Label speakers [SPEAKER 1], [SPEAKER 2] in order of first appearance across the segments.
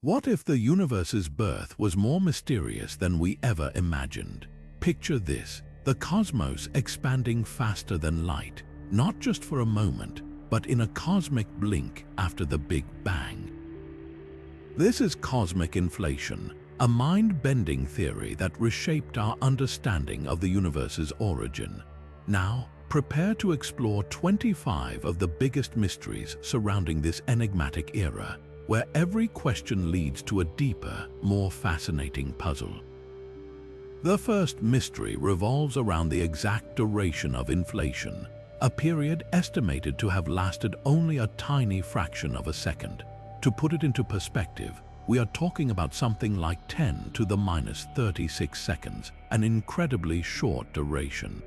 [SPEAKER 1] What if the universe's birth was more mysterious than we ever imagined? Picture this, the cosmos expanding faster than light, not just for a moment, but in a cosmic blink after the Big Bang. This is cosmic inflation, a mind-bending theory that reshaped our understanding of the universe's origin. Now, prepare to explore 25 of the biggest mysteries surrounding this enigmatic era, where every question leads to a deeper, more fascinating puzzle. The first mystery revolves around the exact duration of inflation, a period estimated to have lasted only a tiny fraction of a second. To put it into perspective, we are talking about something like 10 to the minus 36 seconds, an incredibly short duration.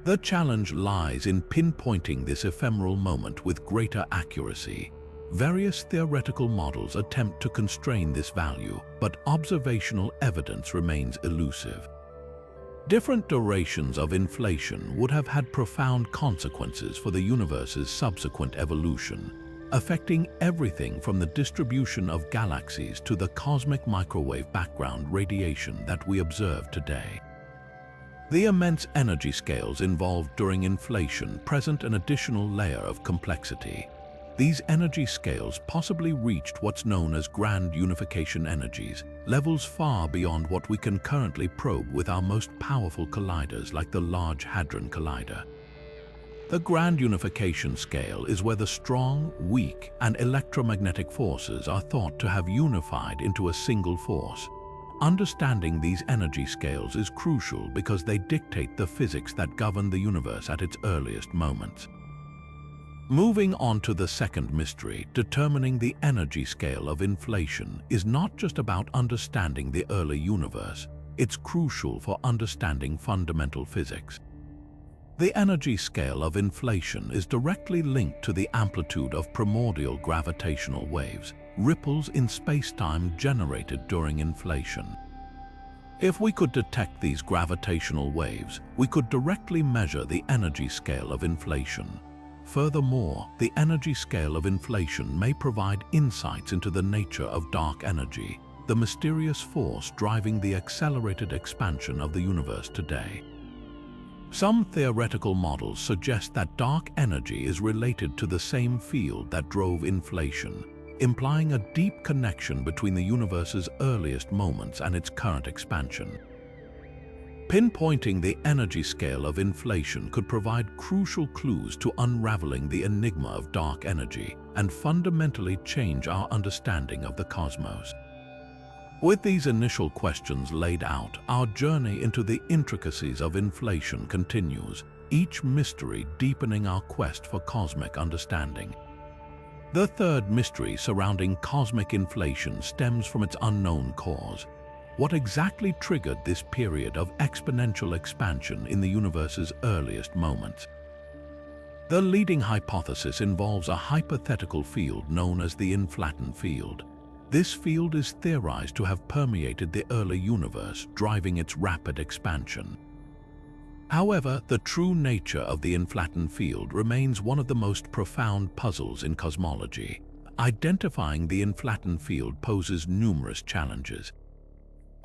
[SPEAKER 1] The challenge lies in pinpointing this ephemeral moment with greater accuracy. Various theoretical models attempt to constrain this value, but observational evidence remains elusive. Different durations of inflation would have had profound consequences for the universe's subsequent evolution, affecting everything from the distribution of galaxies to the cosmic microwave background radiation that we observe today. The immense energy scales involved during inflation present an additional layer of complexity. These energy scales possibly reached what's known as grand unification energies, levels far beyond what we can currently probe with our most powerful colliders like the Large Hadron Collider. The grand unification scale is where the strong, weak, and electromagnetic forces are thought to have unified into a single force. Understanding these energy scales is crucial because they dictate the physics that govern the universe at its earliest moments. Moving on to the second mystery, determining the energy scale of inflation is not just about understanding the early universe, it's crucial for understanding fundamental physics. The energy scale of inflation is directly linked to the amplitude of primordial gravitational waves, ripples in space-time generated during inflation. If we could detect these gravitational waves, we could directly measure the energy scale of inflation. Furthermore, the energy scale of inflation may provide insights into the nature of dark energy, the mysterious force driving the accelerated expansion of the universe today. Some theoretical models suggest that dark energy is related to the same field that drove inflation, implying a deep connection between the universe's earliest moments and its current expansion. Pinpointing the energy scale of inflation could provide crucial clues to unraveling the enigma of dark energy and fundamentally change our understanding of the cosmos. With these initial questions laid out, our journey into the intricacies of inflation continues, each mystery deepening our quest for cosmic understanding. The third mystery surrounding cosmic inflation stems from its unknown cause. What exactly triggered this period of exponential expansion in the universe's earliest moments? The leading hypothesis involves a hypothetical field known as the inflaton field. This field is theorized to have permeated the early universe, driving its rapid expansion. However, the true nature of the inflaton field remains one of the most profound puzzles in cosmology. Identifying the inflaton field poses numerous challenges.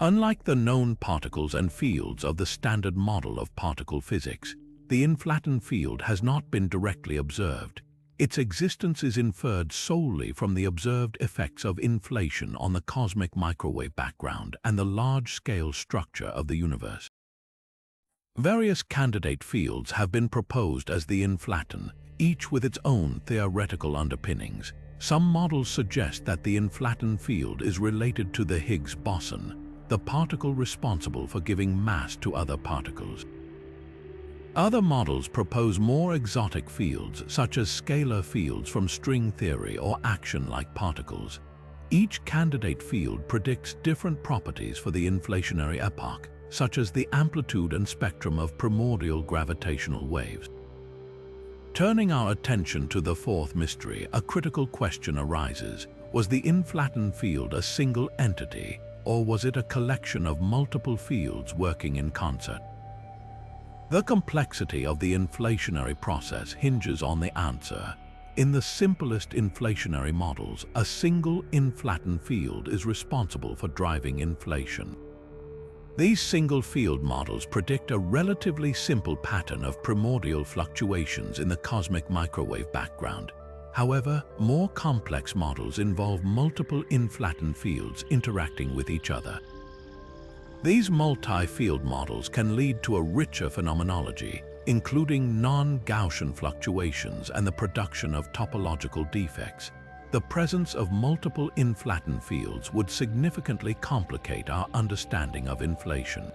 [SPEAKER 1] Unlike the known particles and fields of the standard model of particle physics, the inflaton field has not been directly observed. Its existence is inferred solely from the observed effects of inflation on the cosmic microwave background and the large-scale structure of the universe. Various candidate fields have been proposed as the inflaton, each with its own theoretical underpinnings. Some models suggest that the inflaton field is related to the Higgs boson, the particle responsible for giving mass to other particles. Other models propose more exotic fields, such as scalar fields from string theory or action-like particles. Each candidate field predicts different properties for the inflationary epoch, such as the amplitude and spectrum of primordial gravitational waves. Turning our attention to the fourth mystery, a critical question arises. Was the inflaton field a single entity, or was it a collection of multiple fields working in concert? The complexity of the inflationary process hinges on the answer. In the simplest inflationary models, a single inflaton field is responsible for driving inflation. These single-field models predict a relatively simple pattern of primordial fluctuations in the cosmic microwave background. However, more complex models involve multiple inflaton fields interacting with each other. These multi-field models can lead to a richer phenomenology, including non-Gaussian fluctuations and the production of topological defects. The presence of multiple inflaton fields would significantly complicate our understanding of inflation.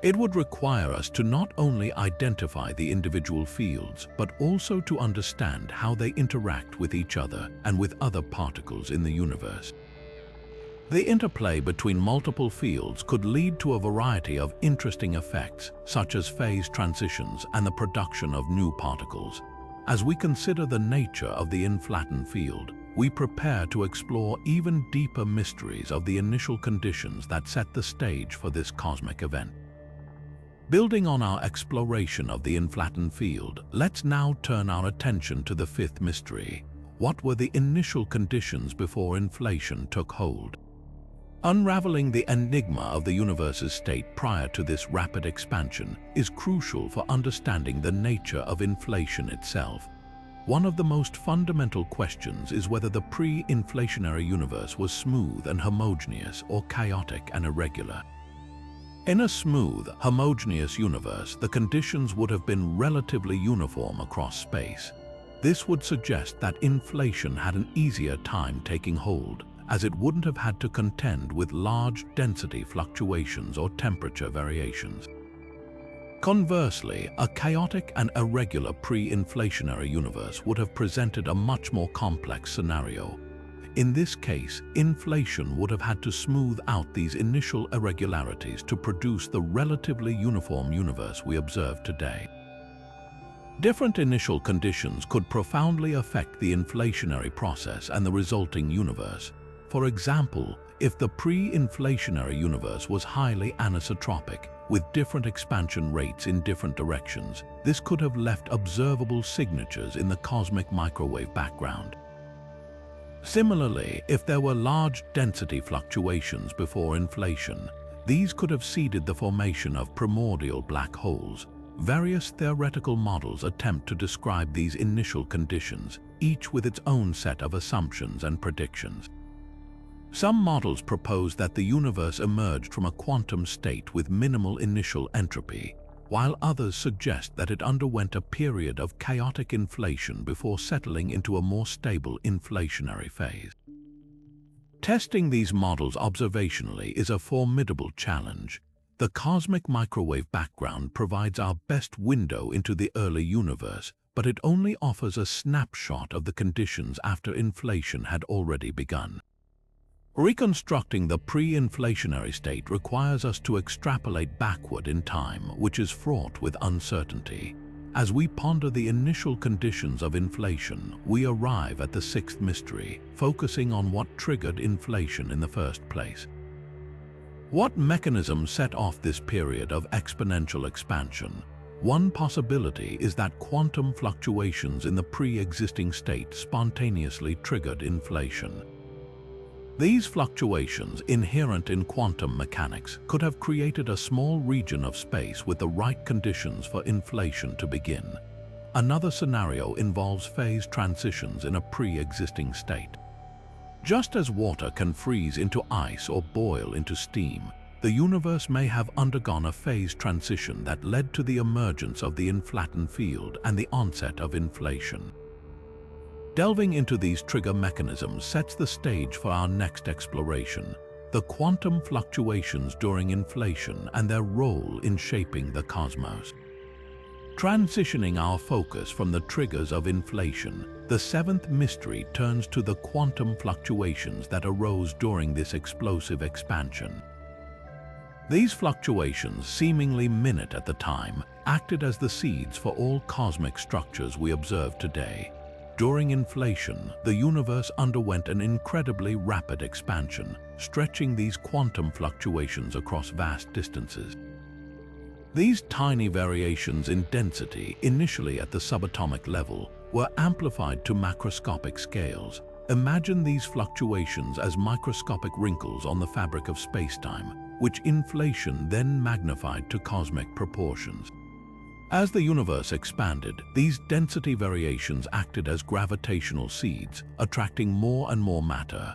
[SPEAKER 1] It would require us to not only identify the individual fields, but also to understand how they interact with each other and with other particles in the universe. The interplay between multiple fields could lead to a variety of interesting effects, such as phase transitions and the production of new particles. As we consider the nature of the inflaton field, we prepare to explore even deeper mysteries of the initial conditions that set the stage for this cosmic event. Building on our exploration of the inflaton field, let's now turn our attention to the fifth mystery. What were the initial conditions before inflation took hold? Unraveling the enigma of the universe's state prior to this rapid expansion is crucial for understanding the nature of inflation itself. One of the most fundamental questions is whether the pre-inflationary universe was smooth and homogeneous or chaotic and irregular. In a smooth, homogeneous universe, the conditions would have been relatively uniform across space. This would suggest that inflation had an easier time taking hold, as it wouldn't have had to contend with large density fluctuations or temperature variations. Conversely, a chaotic and irregular pre-inflationary universe would have presented a much more complex scenario. In this case, inflation would have had to smooth out these initial irregularities to produce the relatively uniform universe we observe today. Different initial conditions could profoundly affect the inflationary process and the resulting universe. For example, if the pre-inflationary universe was highly anisotropic, with different expansion rates in different directions, this could have left observable signatures in the cosmic microwave background. Similarly, if there were large density fluctuations before inflation, these could have seeded the formation of primordial black holes. Various theoretical models attempt to describe these initial conditions, each with its own set of assumptions and predictions. Some models propose that the universe emerged from a quantum state with minimal initial entropy, while others suggest that it underwent a period of chaotic inflation before settling into a more stable inflationary phase. Testing these models observationally is a formidable challenge. The cosmic microwave background provides our best window into the early universe, but it only offers a snapshot of the conditions after inflation had already begun. Reconstructing the pre-inflationary state requires us to extrapolate backward in time, which is fraught with uncertainty. As we ponder the initial conditions of inflation, we arrive at the sixth mystery, focusing on what triggered inflation in the first place. What mechanism set off this period of exponential expansion? One possibility is that quantum fluctuations in the pre-existing state spontaneously triggered inflation. These fluctuations, inherent in quantum mechanics, could have created a small region of space with the right conditions for inflation to begin. Another scenario involves phase transitions in a pre-existing state. Just as water can freeze into ice or boil into steam, the universe may have undergone a phase transition that led to the emergence of the inflaton field and the onset of inflation. Delving into these trigger mechanisms sets the stage for our next exploration: the quantum fluctuations during inflation and their role in shaping the cosmos. Transitioning our focus from the triggers of inflation, the seventh mystery turns to the quantum fluctuations that arose during this explosive expansion. These fluctuations, seemingly minute at the time, acted as the seeds for all cosmic structures we observe today. During inflation, the universe underwent an incredibly rapid expansion, stretching these quantum fluctuations across vast distances. These tiny variations in density, initially at the subatomic level, were amplified to macroscopic scales. Imagine these fluctuations as microscopic wrinkles on the fabric of spacetime, which inflation then magnified to cosmic proportions. As the universe expanded, these density variations acted as gravitational seeds, attracting more and more matter.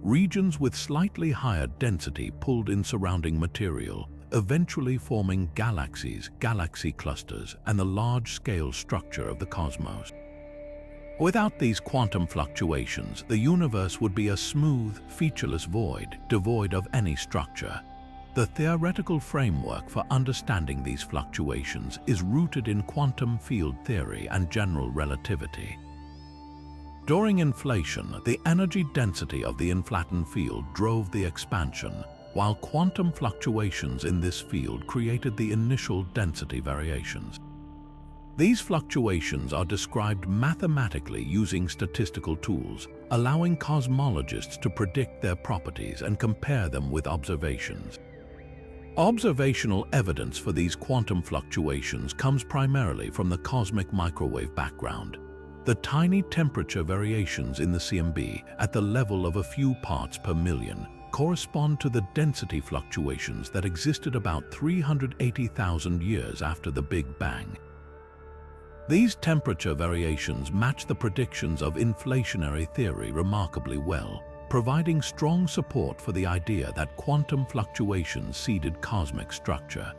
[SPEAKER 1] Regions with slightly higher density pulled in surrounding material, eventually forming galaxies, galaxy clusters, and the large-scale structure of the cosmos. Without these quantum fluctuations, the universe would be a smooth, featureless void, devoid of any structure. The theoretical framework for understanding these fluctuations is rooted in quantum field theory and general relativity. During inflation, the energy density of the inflaton field drove the expansion, while quantum fluctuations in this field created the initial density variations. These fluctuations are described mathematically using statistical tools, allowing cosmologists to predict their properties and compare them with observations. Observational evidence for these quantum fluctuations comes primarily from the cosmic microwave background. The tiny temperature variations in the CMB at the level of a few parts per million correspond to the density fluctuations that existed about 380,000 years after the Big Bang. These temperature variations match the predictions of inflationary theory remarkably well, providing strong support for the idea that quantum fluctuations seeded cosmic structure.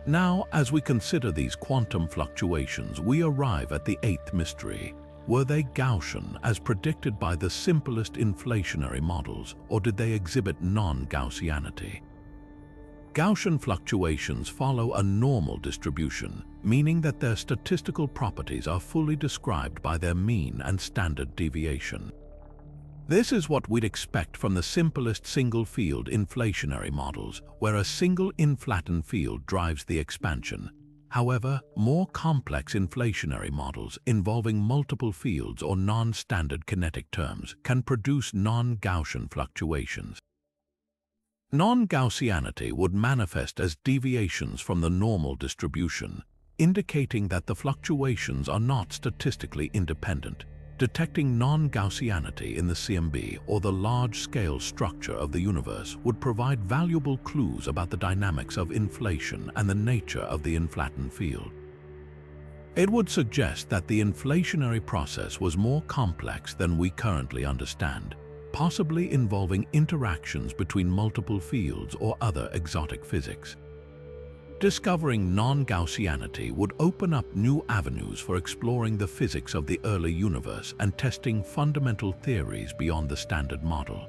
[SPEAKER 1] Now, as we consider these quantum fluctuations, we arrive at the eighth mystery. Were they Gaussian, as predicted by the simplest inflationary models, or did they exhibit non-Gaussianity? Gaussian fluctuations follow a normal distribution, meaning that their statistical properties are fully described by their mean and standard deviation. This is what we'd expect from the simplest single-field inflationary models, where a single inflaton field drives the expansion. However, more complex inflationary models involving multiple fields or non-standard kinetic terms can produce non-Gaussian fluctuations. Non-Gaussianity would manifest as deviations from the normal distribution, indicating that the fluctuations are not statistically independent. Detecting non-Gaussianity in the CMB or the large-scale structure of the universe would provide valuable clues about the dynamics of inflation and the nature of the inflaton field. It would suggest that the inflationary process was more complex than we currently understand, possibly involving interactions between multiple fields or other exotic physics. Discovering non-Gaussianity would open up new avenues for exploring the physics of the early universe and testing fundamental theories beyond the standard model.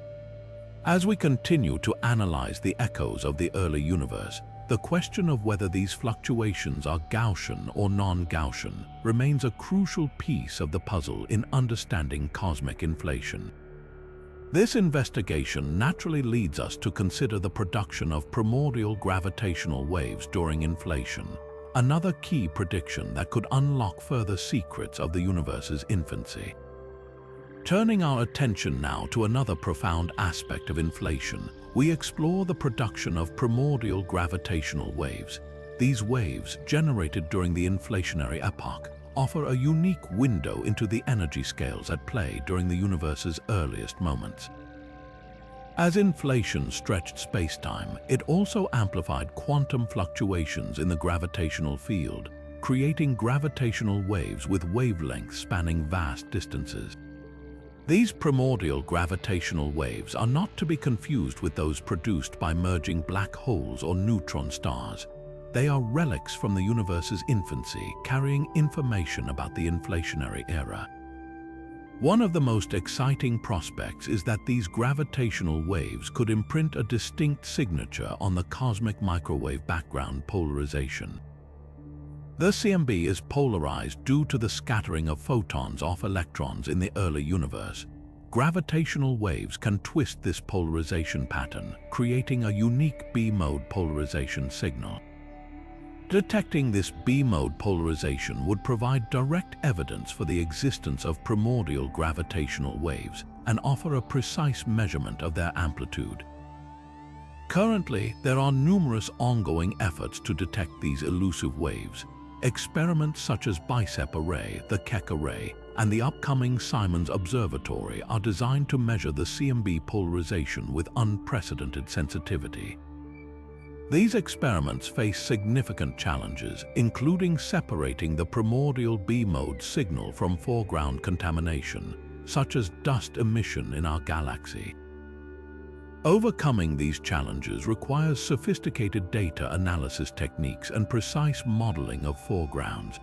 [SPEAKER 1] As we continue to analyze the echoes of the early universe, the question of whether these fluctuations are Gaussian or non-Gaussian remains a crucial piece of the puzzle in understanding cosmic inflation. This investigation naturally leads us to consider the production of primordial gravitational waves during inflation, another key prediction that could unlock further secrets of the universe's infancy. Turning our attention now to another profound aspect of inflation, we explore the production of primordial gravitational waves. These waves, generated during the inflationary epoch, offer a unique window into the energy scales at play during the universe's earliest moments. As inflation stretched spacetime, it also amplified quantum fluctuations in the gravitational field, creating gravitational waves with wavelengths spanning vast distances. These primordial gravitational waves are not to be confused with those produced by merging black holes or neutron stars. They are relics from the universe's infancy, carrying information about the inflationary era. One of the most exciting prospects is that these gravitational waves could imprint a distinct signature on the cosmic microwave background polarization. The CMB is polarized due to the scattering of photons off electrons in the early universe. Gravitational waves can twist this polarization pattern, creating a unique B-mode polarization signal. Detecting this B-mode polarization would provide direct evidence for the existence of primordial gravitational waves and offer a precise measurement of their amplitude. Currently, there are numerous ongoing efforts to detect these elusive waves. Experiments such as BICEP array, the Keck array, and the upcoming Simons Observatory are designed to measure the CMB polarization with unprecedented sensitivity. These experiments face significant challenges, including separating the primordial B-mode signal from foreground contamination, such as dust emission in our galaxy. Overcoming these challenges requires sophisticated data analysis techniques and precise modeling of foregrounds.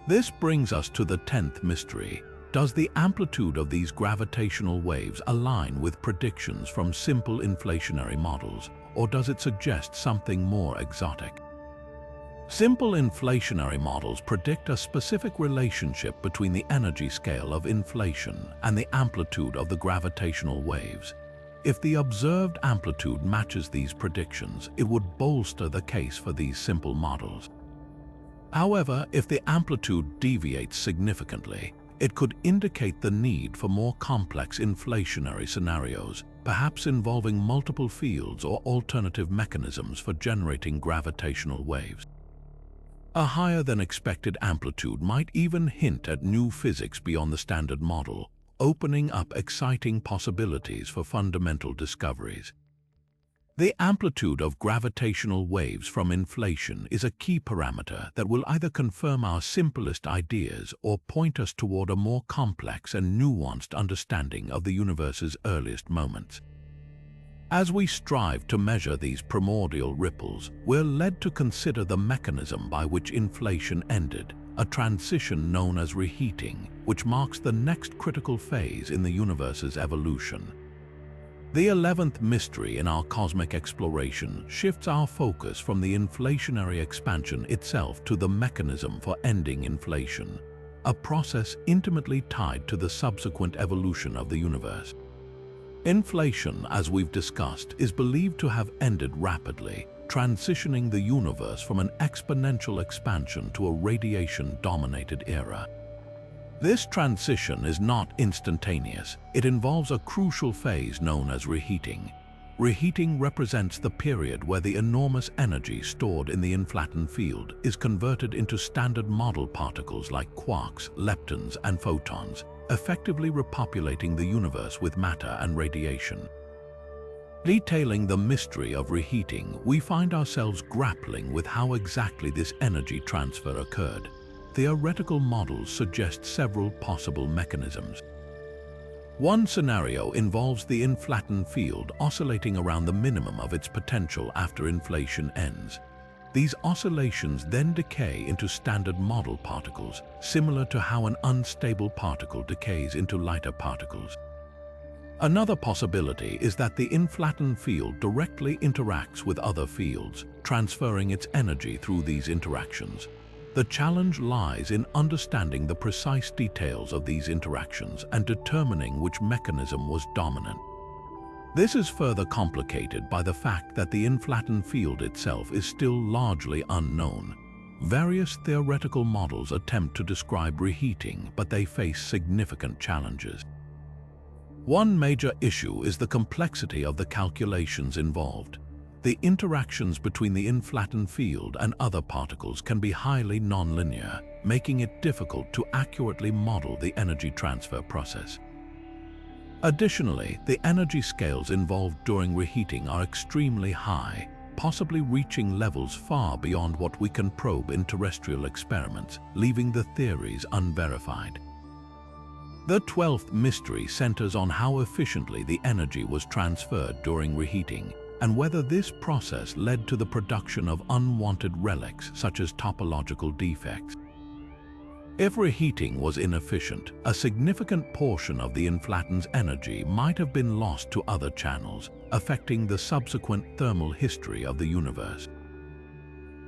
[SPEAKER 1] This brings us to the 10th mystery. Does the amplitude of these gravitational waves align with predictions from simple inflationary models, or does it suggest something more exotic? Simple inflationary models predict a specific relationship between the energy scale of inflation and the amplitude of the gravitational waves. If the observed amplitude matches these predictions, it would bolster the case for these simple models. However, if the amplitude deviates significantly, it could indicate the need for more complex inflationary scenarios, perhaps involving multiple fields or alternative mechanisms for generating gravitational waves. A higher than expected amplitude might even hint at new physics beyond the standard model, opening up exciting possibilities for fundamental discoveries. The amplitude of gravitational waves from inflation is a key parameter that will either confirm our simplest ideas or point us toward a more complex and nuanced understanding of the universe's earliest moments. As we strive to measure these primordial ripples, we're led to consider the mechanism by which inflation ended, a transition known as reheating, which marks the next critical phase in the universe's evolution. The 11th mystery in our cosmic exploration shifts our focus from the inflationary expansion itself to the mechanism for ending inflation, a process intimately tied to the subsequent evolution of the universe. Inflation, as we've discussed, is believed to have ended rapidly, transitioning the universe from an exponential expansion to a radiation-dominated era. This transition is not instantaneous. It involves a crucial phase known as reheating. Reheating represents the period where the enormous energy stored in the inflaton field is converted into standard model particles like quarks, leptons, and photons, effectively repopulating the universe with matter and radiation. Detailing the mystery of reheating, we find ourselves grappling with how exactly this energy transfer occurred. Theoretical models suggest several possible mechanisms. One scenario involves the inflaton field oscillating around the minimum of its potential after inflation ends. These oscillations then decay into standard model particles, similar to how an unstable particle decays into lighter particles. Another possibility is that the inflaton field directly interacts with other fields, transferring its energy through these interactions. The challenge lies in understanding the precise details of these interactions and determining which mechanism was dominant. This is further complicated by the fact that the inflaton field itself is still largely unknown. Various theoretical models attempt to describe reheating, but they face significant challenges. One major issue is the complexity of the calculations involved. The interactions between the inflaton field and other particles can be highly nonlinear, making it difficult to accurately model the energy transfer process. Additionally, the energy scales involved during reheating are extremely high, possibly reaching levels far beyond what we can probe in terrestrial experiments, leaving the theories unverified. The 12th mystery centers on how efficiently the energy was transferred during reheating, and whether this process led to the production of unwanted relics such as topological defects. If reheating was inefficient, a significant portion of the inflaton's energy might have been lost to other channels, affecting the subsequent thermal history of the universe.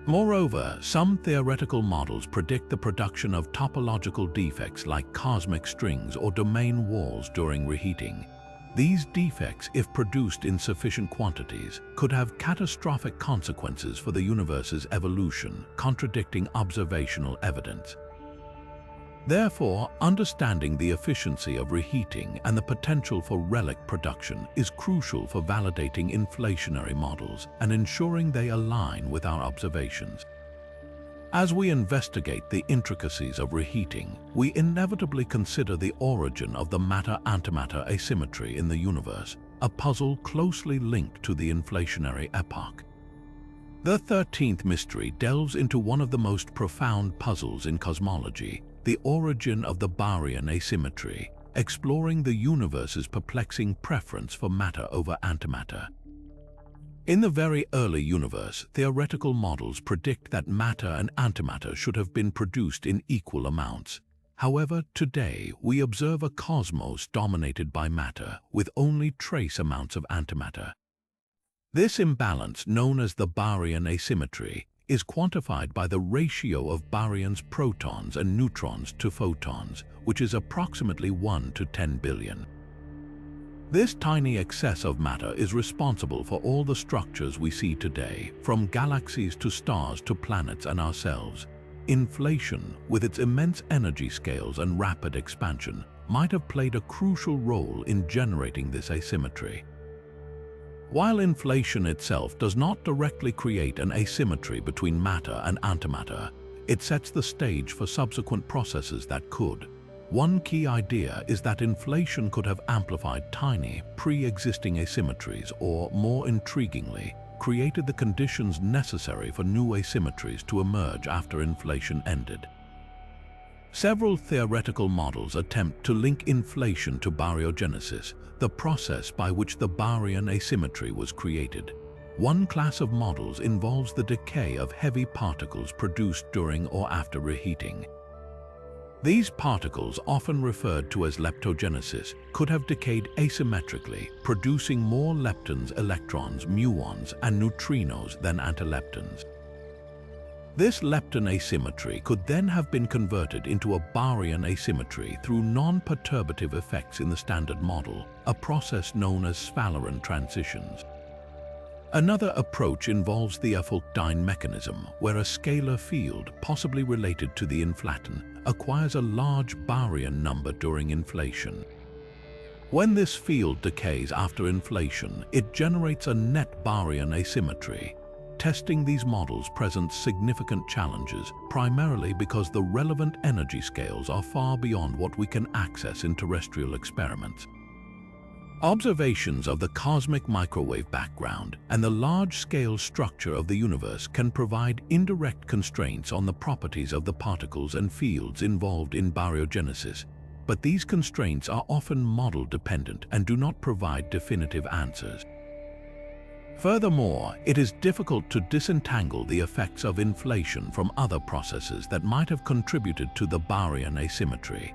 [SPEAKER 1] Moreover, some theoretical models predict the production of topological defects like cosmic strings or domain walls during reheating. These defects, if produced in sufficient quantities, could have catastrophic consequences for the universe's evolution, contradicting observational evidence. Therefore, understanding the efficiency of reheating and the potential for relic production is crucial for validating inflationary models and ensuring they align with our observations. As we investigate the intricacies of reheating, we inevitably consider the origin of the matter-antimatter asymmetry in the universe, a puzzle closely linked to the inflationary epoch. The 13th mystery delves into one of the most profound puzzles in cosmology, the origin of the Barrian asymmetry, exploring the universe's perplexing preference for matter over antimatter. In the very early universe, theoretical models predict that matter and antimatter should have been produced in equal amounts. However, today we observe a cosmos dominated by matter, with only trace amounts of antimatter. This imbalance, known as the Barrian asymmetry, is quantified by the ratio of baryons protons and neutrons to photons, which is approximately 1 to 10 billion. This tiny excess of matter is responsible for all the structures we see today, from galaxies to stars to planets and ourselves. Inflation, with its immense energy scales and rapid expansion, might have played a crucial role in generating this asymmetry. While inflation itself does not directly create an asymmetry between matter and antimatter, it sets the stage for subsequent processes that could. One key idea is that inflation could have amplified tiny, pre-existing asymmetries or, more intriguingly, created the conditions necessary for new asymmetries to emerge after inflation ended. Several theoretical models attempt to link inflation to baryogenesis, the process by which the Barrian asymmetry was created. One class of models involves the decay of heavy particles produced during or after reheating. These particles, often referred to as leptogenesis, could have decayed asymmetrically, producing more leptons, electrons, muons, and neutrinos than antileptons. This lepton asymmetry could then have been converted into a Barrian asymmetry through non-perturbative effects in the Standard Model, a process known as Sphalerine transitions. Another approach involves the Effultine mechanism, where a scalar field, possibly related to the inflaton, acquires a large baryon number during inflation. When this field decays after inflation, it generates a net baryon asymmetry. Testing these models presents significant challenges, primarily because the relevant energy scales are far beyond what we can access in terrestrial experiments. Observations of the cosmic microwave background and the large-scale structure of the universe can provide indirect constraints on the properties of the particles and fields involved in baryogenesis, but these constraints are often model-dependent and do not provide definitive answers. Furthermore, it is difficult to disentangle the effects of inflation from other processes that might have contributed to the Barrian asymmetry.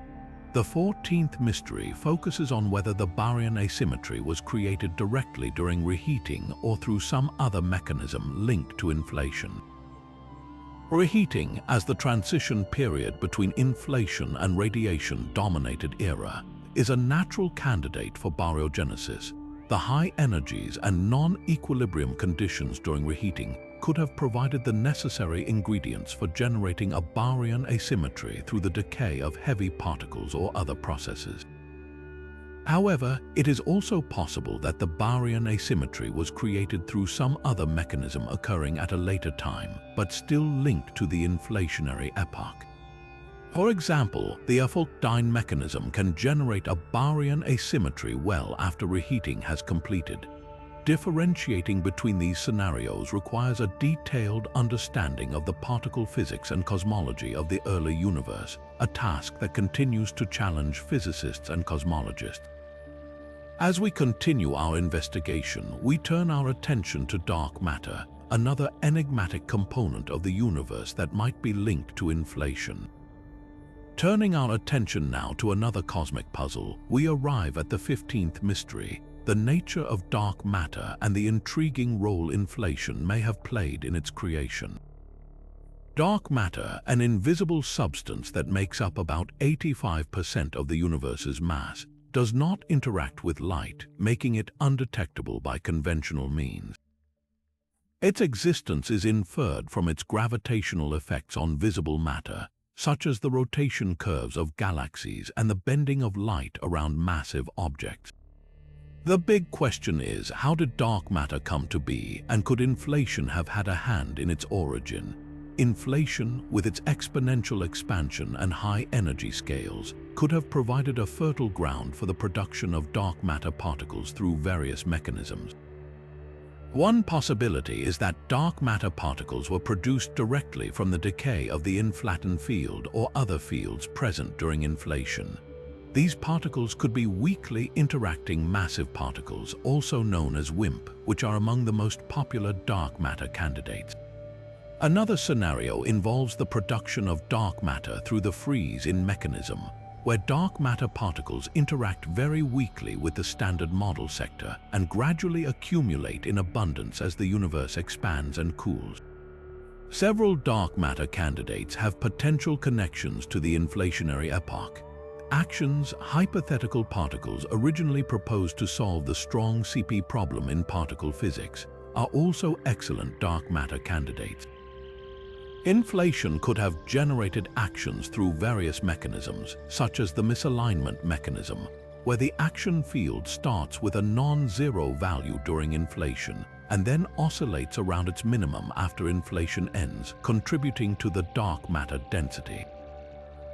[SPEAKER 1] The 14th mystery focuses on whether the Barrian asymmetry was created directly during reheating or through some other mechanism linked to inflation. Reheating, as the transition period between inflation and radiation-dominated era, is a natural candidate for baryogenesis. The high energies and non-equilibrium conditions during reheating could have provided the necessary ingredients for generating a Barrian asymmetry through the decay of heavy particles or other processes. However, it is also possible that the Barrian asymmetry was created through some other mechanism occurring at a later time, but still linked to the inflationary epoch. For example, the Effultine mechanism can generate a Barrian asymmetry well after reheating has completed. Differentiating between these scenarios requires a detailed understanding of the particle physics and cosmology of the early universe, a task that continues to challenge physicists and cosmologists. As we continue our investigation, we turn our attention to dark matter, another enigmatic component of the universe that might be linked to inflation. Turning our attention now to another cosmic puzzle, we arrive at the 15th mystery, the nature of dark matter and the intriguing role inflation may have played in its creation. Dark matter, an invisible substance that makes up about 85% of the universe's mass, does not interact with light, making it undetectable by conventional means. Its existence is inferred from its gravitational effects on visible matter, such as the rotation curves of galaxies and the bending of light around massive objects. The big question is, how did dark matter come to be, and could inflation have had a hand in its origin? Inflation, with its exponential expansion and high energy scales, could have provided a fertile ground for the production of dark matter particles through various mechanisms. One possibility is that dark matter particles were produced directly from the decay of the inflaton field or other fields present during inflation. These particles could be weakly interacting massive particles, also known as WIMP, which are among the most popular dark matter candidates. Another scenario involves the production of dark matter through the freeze-in mechanism, where dark matter particles interact very weakly with the standard model sector and gradually accumulate in abundance as the universe expands and cools. Several dark matter candidates have potential connections to the inflationary epoch. Actions, hypothetical particles originally proposed to solve the strong CP problem in particle physics, are also excellent dark matter candidates. Inflation could have generated actions through various mechanisms, such as the misalignment mechanism, where the action field starts with a non-zero value during inflation and then oscillates around its minimum after inflation ends, contributing to the dark matter density.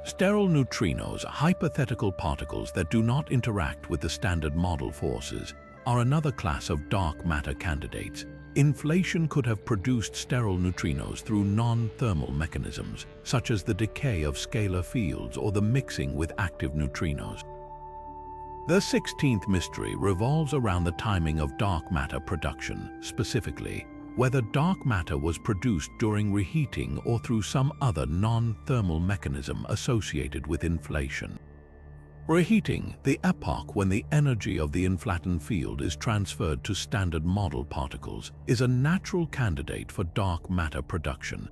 [SPEAKER 1] Sterile neutrinos, hypothetical particles that do not interact with the standard model forces, are another class of dark matter candidates. Inflation could have produced sterile neutrinos through non-thermal mechanisms, such as the decay of scalar fields or the mixing with active neutrinos. The 16th mystery revolves around the timing of dark matter production, specifically, whether dark matter was produced during reheating or through some other non-thermal mechanism associated with inflation. Reheating, the epoch when the energy of the inflaton field is transferred to standard model particles, is a natural candidate for dark matter production.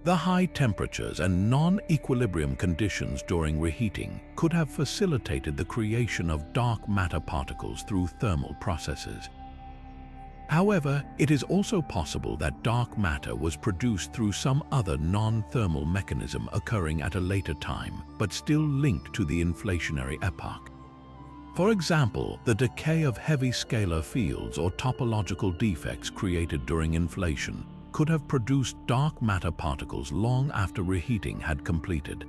[SPEAKER 1] The high temperatures and non-equilibrium conditions during reheating could have facilitated the creation of dark matter particles through thermal processes. However, it is also possible that dark matter was produced through some other non-thermal mechanism occurring at a later time, but still linked to the inflationary epoch. For example, the decay of heavy scalar fields or topological defects created during inflation could have produced dark matter particles long after reheating had completed.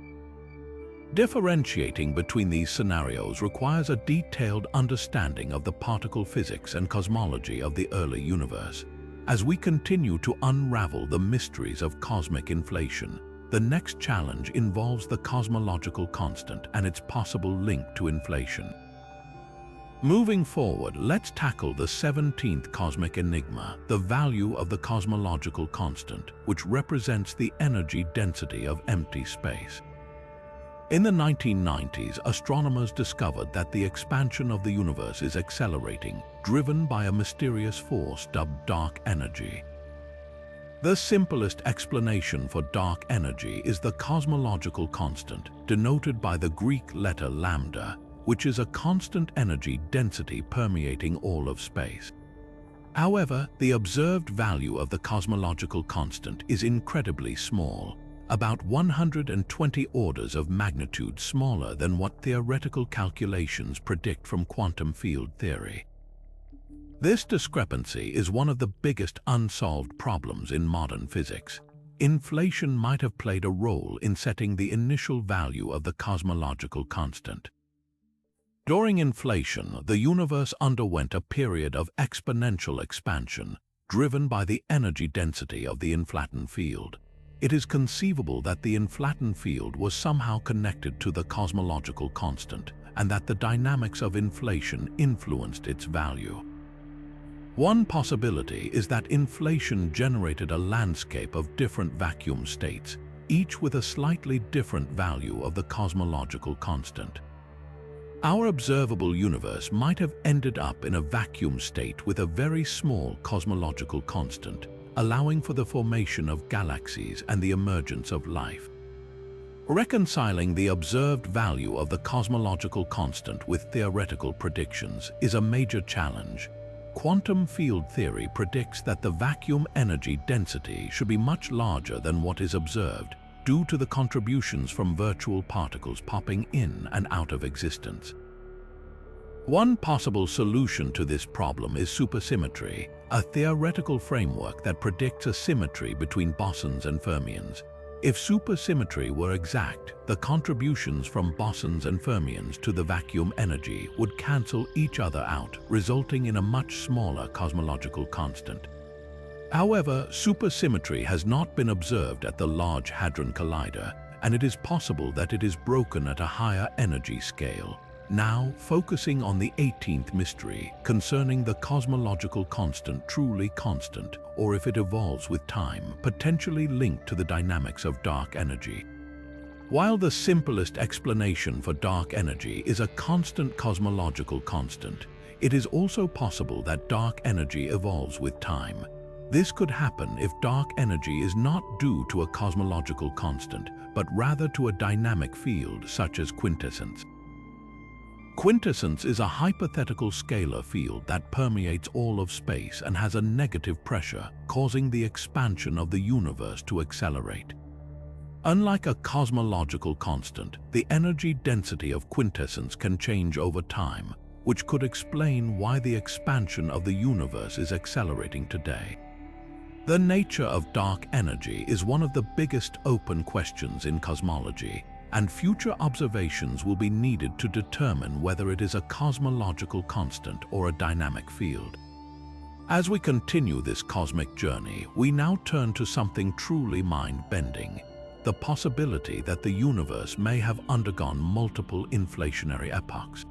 [SPEAKER 1] Differentiating between these scenarios requires a detailed understanding of the particle physics and cosmology of the early universe. As we continue to unravel the mysteries of cosmic inflation, the next challenge involves the cosmological constant and its possible link to inflation. Moving forward, let's tackle the 17th cosmic enigma, the value of the cosmological constant, which represents the energy density of empty space. In the 1990s, astronomers discovered that the expansion of the universe is accelerating, driven by a mysterious force dubbed dark energy. The simplest explanation for dark energy is the cosmological constant, denoted by the Greek letter lambda, which is a constant energy density permeating all of space. However, the observed value of the cosmological constant is incredibly small, about 120 orders of magnitude smaller than what theoretical calculations predict from quantum field theory. This discrepancy is one of the biggest unsolved problems in modern physics. Inflation might have played a role in setting the initial value of the cosmological constant. During inflation, the universe underwent a period of exponential expansion, driven by the energy density of the inflaton field. It is conceivable that the inflaton field was somehow connected to the cosmological constant, and that the dynamics of inflation influenced its value. One possibility is that inflation generated a landscape of different vacuum states, each with a slightly different value of the cosmological constant. Our observable universe might have ended up in a vacuum state with a very small cosmological constant, allowing for the formation of galaxies and the emergence of life. Reconciling the observed value of the cosmological constant with theoretical predictions is a major challenge. Quantum field theory predicts that the vacuum energy density should be much larger than what is observed, due to the contributions from virtual particles popping in and out of existence. One possible solution to this problem is supersymmetry, a theoretical framework that predicts a symmetry between bosons and fermions. If supersymmetry were exact, the contributions from bosons and fermions to the vacuum energy would cancel each other out, resulting in a much smaller cosmological constant. However, supersymmetry has not been observed at the Large Hadron Collider, and it is possible that it is broken at a higher energy scale. Now, focusing on the 18th mystery concerning the cosmological constant truly constant, or if it evolves with time, potentially linked to the dynamics of dark energy. While the simplest explanation for dark energy is a constant cosmological constant, it is also possible that dark energy evolves with time. This could happen if dark energy is not due to a cosmological constant, but rather to a dynamic field such as quintessence. Quintessence is a hypothetical scalar field that permeates all of space and has a negative pressure, causing the expansion of the universe to accelerate. Unlike a cosmological constant, the energy density of quintessence can change over time, which could explain why the expansion of the universe is accelerating today. The nature of dark energy is one of the biggest open questions in cosmology, and future observations will be needed to determine whether it is a cosmological constant or a dynamic field. As we continue this cosmic journey, we now turn to something truly mind-bending: the possibility that the universe may have undergone multiple inflationary epochs.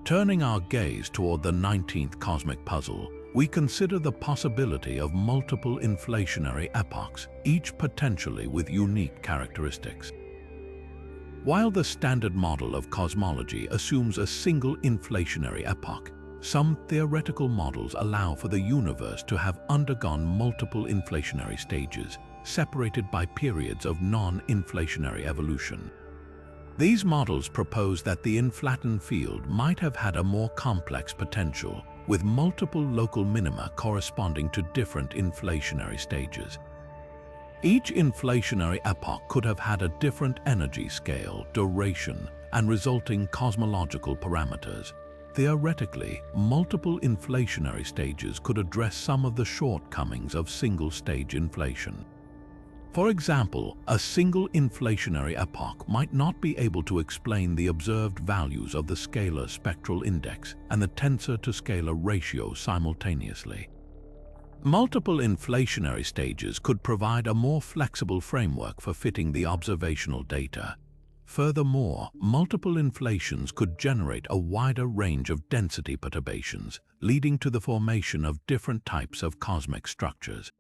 [SPEAKER 1] Turning our gaze toward the 19th cosmic puzzle, we consider the possibility of multiple inflationary epochs, each potentially with unique characteristics. While the standard model of cosmology assumes a single inflationary epoch, some theoretical models allow for the universe to have undergone multiple inflationary stages, separated by periods of non-inflationary evolution. These models propose that the inflaton field might have had a more complex potential, with multiple local minima corresponding to different inflationary stages. Each inflationary epoch could have had a different energy scale, duration, and resulting cosmological parameters. Theoretically, multiple inflationary stages could address some of the shortcomings of single-stage inflation. For example, a single inflationary epoch might not be able to explain the observed values of the scalar spectral index and the tensor-to-scalar ratio simultaneously. Multiple inflationary stages could provide a more flexible framework for fitting the observational data. Furthermore, multiple inflations could generate a wider range of density perturbations, leading to the formation of different types of cosmic structures.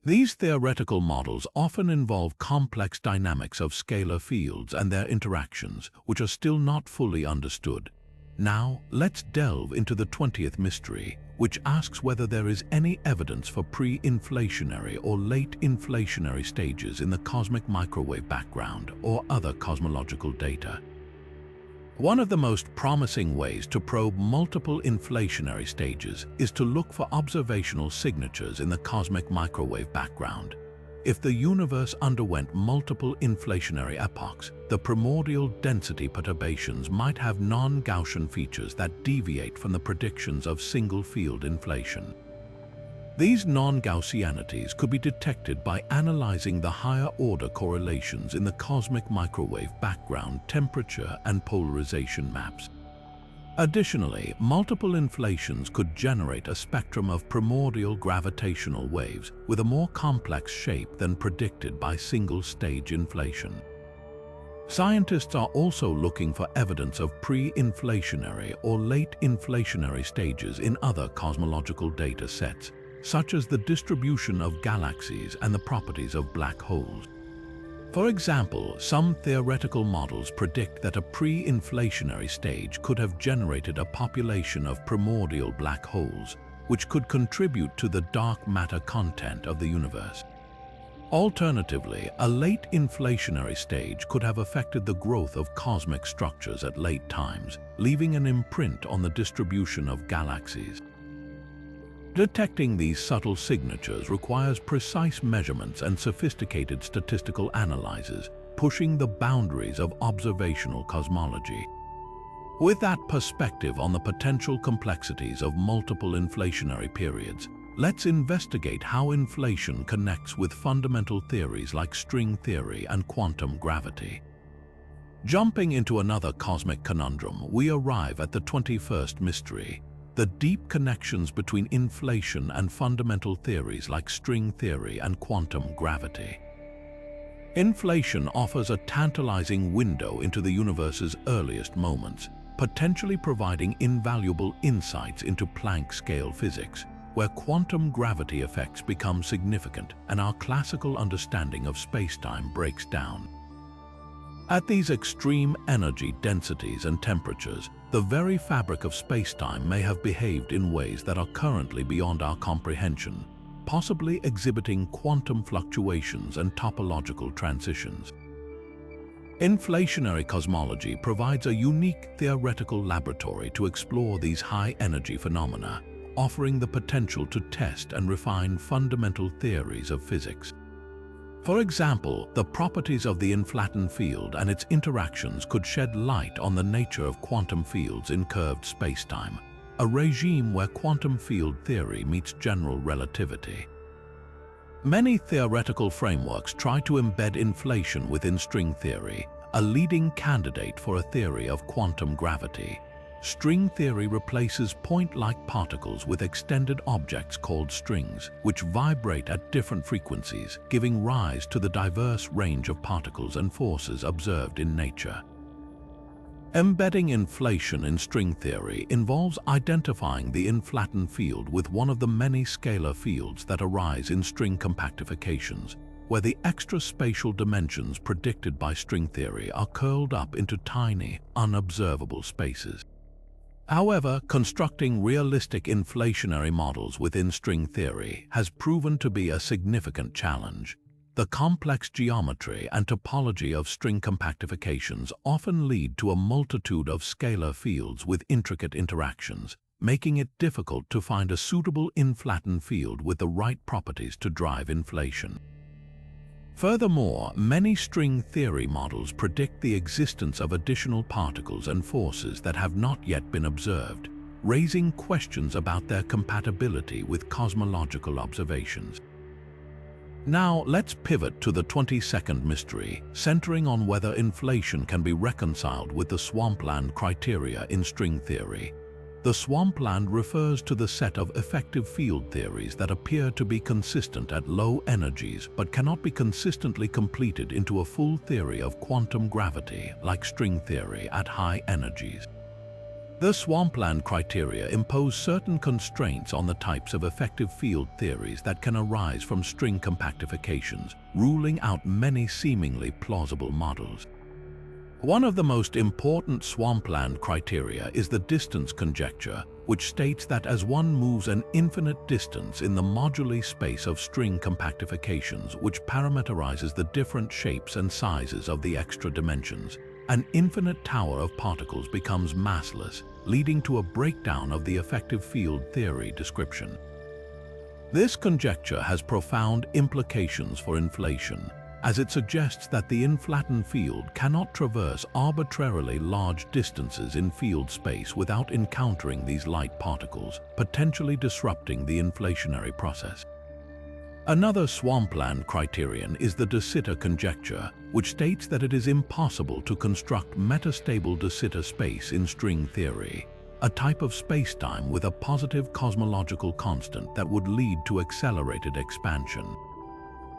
[SPEAKER 1] These theoretical models often involve complex dynamics of scalar fields and their interactions, which are still not fully understood. Now, let's delve into the 20th mystery, which asks whether there is any evidence for pre-inflationary or late inflationary stages in the cosmic microwave background or other cosmological data. One of the most promising ways to probe multiple inflationary stages is to look for observational signatures in the cosmic microwave background. If the universe underwent multiple inflationary epochs, the primordial density perturbations might have non-Gaussian features that deviate from the predictions of single-field inflation. These non-Gaussianities could be detected by analyzing the higher-order correlations in the cosmic microwave background temperature and polarization maps. Additionally, multiple inflations could generate a spectrum of primordial gravitational waves with a more complex shape than predicted by single-stage inflation. Scientists are also looking for evidence of pre-inflationary or late inflationary stages in other cosmological data sets, such as the distribution of galaxies and the properties of black holes. For example, some theoretical models predict that a pre-inflationary stage could have generated a population of primordial black holes, which could contribute to the dark matter content of the universe. Alternatively, a late inflationary stage could have affected the growth of cosmic structures at late times, leaving an imprint on the distribution of galaxies. Detecting these subtle signatures requires precise measurements and sophisticated statistical analyses, pushing the boundaries of observational cosmology. With that perspective on the potential complexities of multiple inflationary periods, let's investigate how inflation connects with fundamental theories like string theory and quantum gravity. Jumping into another cosmic conundrum, we arrive at the 21st mystery: the deep connections between inflation and fundamental theories like string theory and quantum gravity. Inflation offers a tantalizing window into the universe's earliest moments, potentially providing invaluable insights into Planck-scale physics, where quantum gravity effects become significant and our classical understanding of spacetime breaks down. At these extreme energy densities and temperatures, the very fabric of spacetime may have behaved in ways that are currently beyond our comprehension, possibly exhibiting quantum fluctuations and topological transitions. Inflationary cosmology provides a unique theoretical laboratory to explore these high-energy phenomena, offering the potential to test and refine fundamental theories of physics. For example, the properties of the inflaton field and its interactions could shed light on the nature of quantum fields in curved spacetime, a regime where quantum field theory meets general relativity. Many theoretical frameworks try to embed inflation within string theory, a leading candidate for a theory of quantum gravity. String theory replaces point-like particles with extended objects called strings, which vibrate at different frequencies, giving rise to the diverse range of particles and forces observed in nature. Embedding inflation in string theory involves identifying the inflaton field with one of the many scalar fields that arise in string compactifications, where the extra spatial dimensions predicted by string theory are curled up into tiny, unobservable spaces. However, constructing realistic inflationary models within string theory has proven to be a significant challenge. The complex geometry and topology of string compactifications often lead to a multitude of scalar fields with intricate interactions, making it difficult to find a suitable inflaton field with the right properties to drive inflation. Furthermore, many string theory models predict the existence of additional particles and forces that have not yet been observed, raising questions about their compatibility with cosmological observations. Now, let's pivot to the 22nd mystery, centering on whether inflation can be reconciled with the swampland criteria in string theory. The swampland refers to the set of effective field theories that appear to be consistent at low energies but cannot be consistently completed into a full theory of quantum gravity like string theory at high energies. The swampland criteria impose certain constraints on the types of effective field theories that can arise from string compactifications, ruling out many seemingly plausible models. One of the most important swampland criteria is the distance conjecture, which states that as one moves an infinite distance in the moduli space of string compactifications, which parameterizes the different shapes and sizes of the extra dimensions, an infinite tower of particles becomes massless, leading to a breakdown of the effective field theory description. This conjecture has profound implications for inflation, as it suggests that the inflaton field cannot traverse arbitrarily large distances in field space without encountering these light particles, potentially disrupting the inflationary process. Another swampland criterion is the de Sitter conjecture, which states that it is impossible to construct metastable de Sitter space in string theory, a type of spacetime with a positive cosmological constant that would lead to accelerated expansion.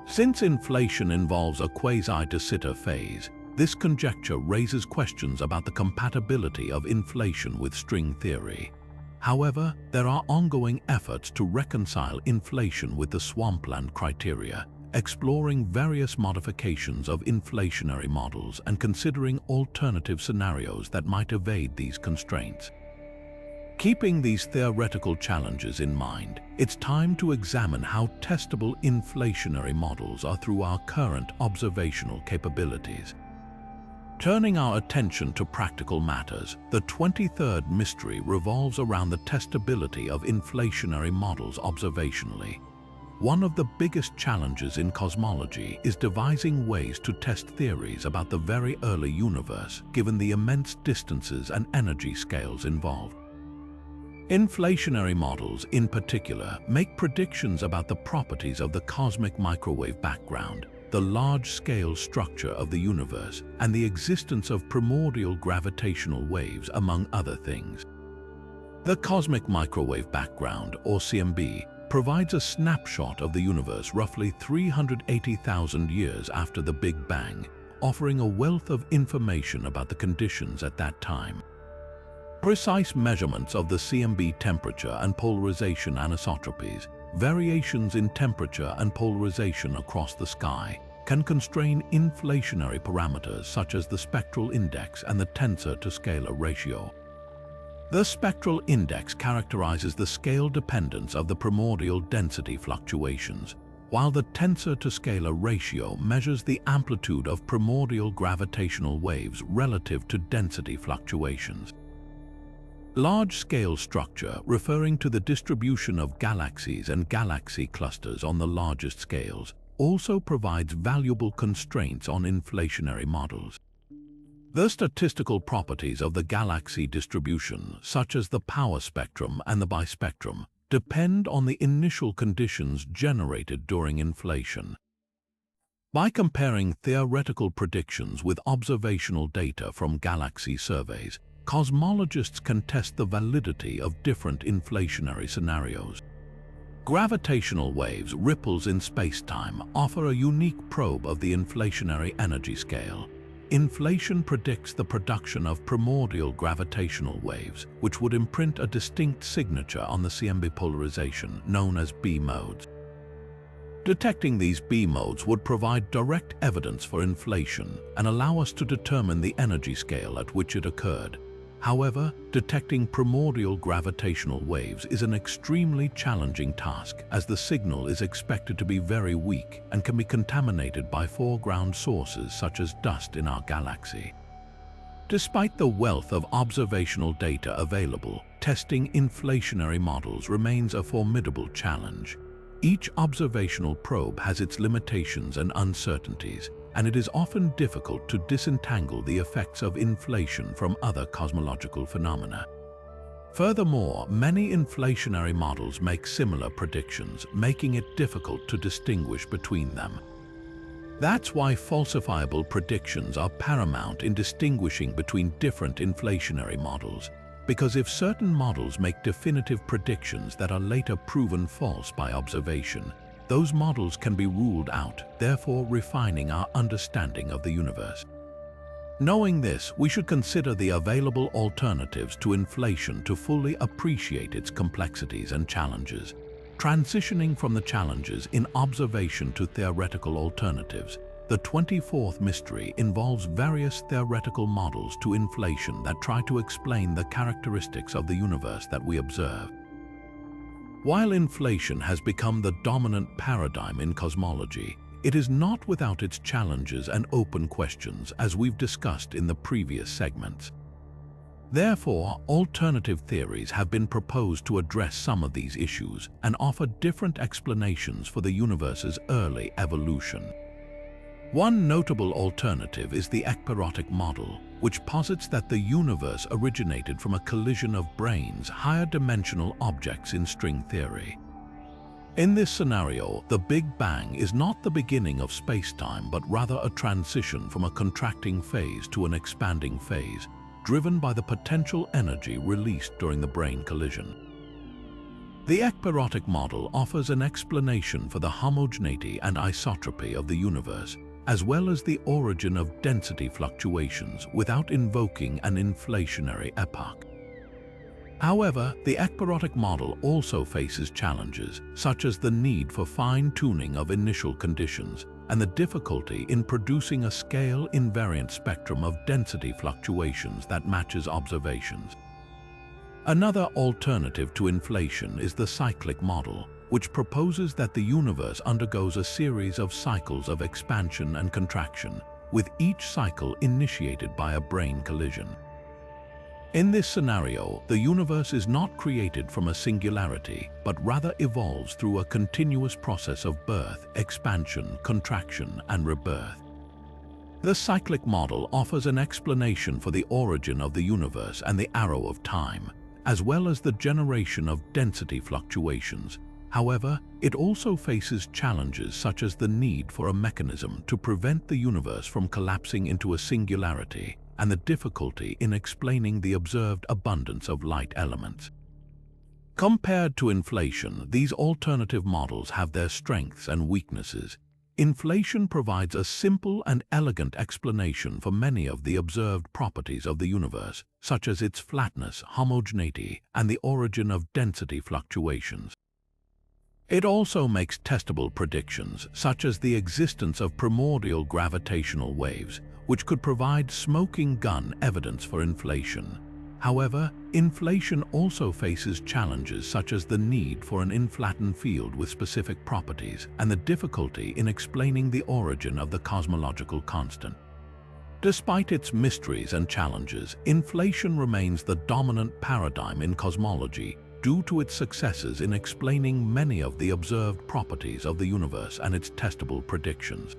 [SPEAKER 1] Since inflation involves a quasi-de Sitter phase, this conjecture raises questions about the compatibility of inflation with string theory. However, there are ongoing efforts to reconcile inflation with the swampland criteria, exploring various modifications of inflationary models and considering alternative scenarios that might evade these constraints. Keeping these theoretical challenges in mind, it's time to examine how testable inflationary models are through our current observational capabilities. Turning our attention to practical matters, the 23rd mystery revolves around the testability of inflationary models observationally. One of the biggest challenges in cosmology is devising ways to test theories about the very early universe, given the immense distances and energy scales involved. Inflationary models, in particular, make predictions about the properties of the cosmic microwave background, the large-scale structure of the universe, and the existence of primordial gravitational waves, among other things. The cosmic microwave background, or CMB, provides a snapshot of the universe roughly 380,000 years after the Big Bang, offering a wealth of information about the conditions at that time. Precise measurements of the CMB temperature and polarization anisotropies, variations in temperature and polarization across the sky, can constrain inflationary parameters such as the spectral index and the tensor-to-scalar ratio. The spectral index characterizes the scale dependence of the primordial density fluctuations, while the tensor-to-scalar ratio measures the amplitude of primordial gravitational waves relative to density fluctuations. Large-scale structure, referring to the distribution of galaxies and galaxy clusters on the largest scales, also provides valuable constraints on inflationary models. The statistical properties of the galaxy distribution, such as the power spectrum and the bispectrum, depend on the initial conditions generated during inflation. By comparing theoretical predictions with observational data from galaxy surveys, cosmologists can test the validity of different inflationary scenarios. Gravitational waves, ripples in space-time, offer a unique probe of the inflationary energy scale. Inflation predicts the production of primordial gravitational waves, which would imprint a distinct signature on the CMB polarization, known as B modes. Detecting these B modes would provide direct evidence for inflation and allow us to determine the energy scale at which it occurred. However, detecting primordial gravitational waves is an extremely challenging task, as the signal is expected to be very weak and can be contaminated by foreground sources such as dust in our galaxy. Despite the wealth of observational data available, testing inflationary models remains a formidable challenge. Each observational probe has its limitations and uncertainties, and it is often difficult to disentangle the effects of inflation from other cosmological phenomena. Furthermore, many inflationary models make similar predictions, making it difficult to distinguish between them. That's why falsifiable predictions are paramount in distinguishing between different inflationary models, because if certain models make definitive predictions that are later proven false by observation, those models can be ruled out, therefore refining our understanding of the universe. Knowing this, we should consider the available alternatives to inflation to fully appreciate its complexities and challenges. Transitioning from the challenges in observation to theoretical alternatives, the 24th mystery involves various theoretical models to inflation that try to explain the characteristics of the universe that we observe. While inflation has become the dominant paradigm in cosmology, it is not without its challenges and open questions, as we've discussed in the previous segments. Therefore, alternative theories have been proposed to address some of these issues and offer different explanations for the universe's early evolution. One notable alternative is the ekpyrotic model, which posits that the universe originated from a collision of brane, higher-dimensional objects in string theory. In this scenario, the Big Bang is not the beginning of space-time, but rather a transition from a contracting phase to an expanding phase, driven by the potential energy released during the brane collision. The ekpyrotic model offers an explanation for the homogeneity and isotropy of the universe, as well as the origin of density fluctuations without invoking an inflationary epoch. However, the ekpyrotic model also faces challenges, such as the need for fine-tuning of initial conditions and the difficulty in producing a scale-invariant spectrum of density fluctuations that matches observations. Another alternative to inflation is the cyclic model, which proposes that the universe undergoes a series of cycles of expansion and contraction, with each cycle initiated by a brain collision. In this scenario, the universe is not created from a singularity, but rather evolves through a continuous process of birth, expansion, contraction, and rebirth. The cyclic model offers an explanation for the origin of the universe and the arrow of time, as well as the generation of density fluctuations. However, it also faces challenges such as the need for a mechanism to prevent the universe from collapsing into a singularity and the difficulty in explaining the observed abundance of light elements. Compared to inflation, these alternative models have their strengths and weaknesses. Inflation provides a simple and elegant explanation for many of the observed properties of the universe, such as its flatness, homogeneity, and the origin of density fluctuations. It also makes testable predictions, such as the existence of primordial gravitational waves, which could provide smoking gun evidence for inflation. However, inflation also faces challenges such as the need for an inflaton field with specific properties and the difficulty in explaining the origin of the cosmological constant. Despite its mysteries and challenges, inflation remains the dominant paradigm in cosmology due to its successes in explaining many of the observed properties of the universe and its testable predictions.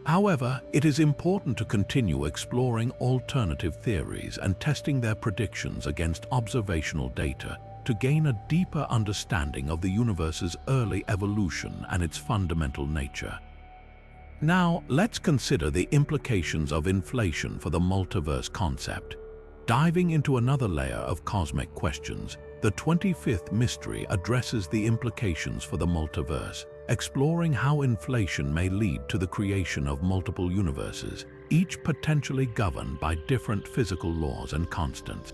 [SPEAKER 1] However, it is important to continue exploring alternative theories and testing their predictions against observational data to gain a deeper understanding of the universe's early evolution and its fundamental nature. Now, let's consider the implications of inflation for the multiverse concept. Diving into another layer of cosmic questions, the 25th mystery addresses the implications for the multiverse, exploring how inflation may lead to the creation of multiple universes, each potentially governed by different physical laws and constants.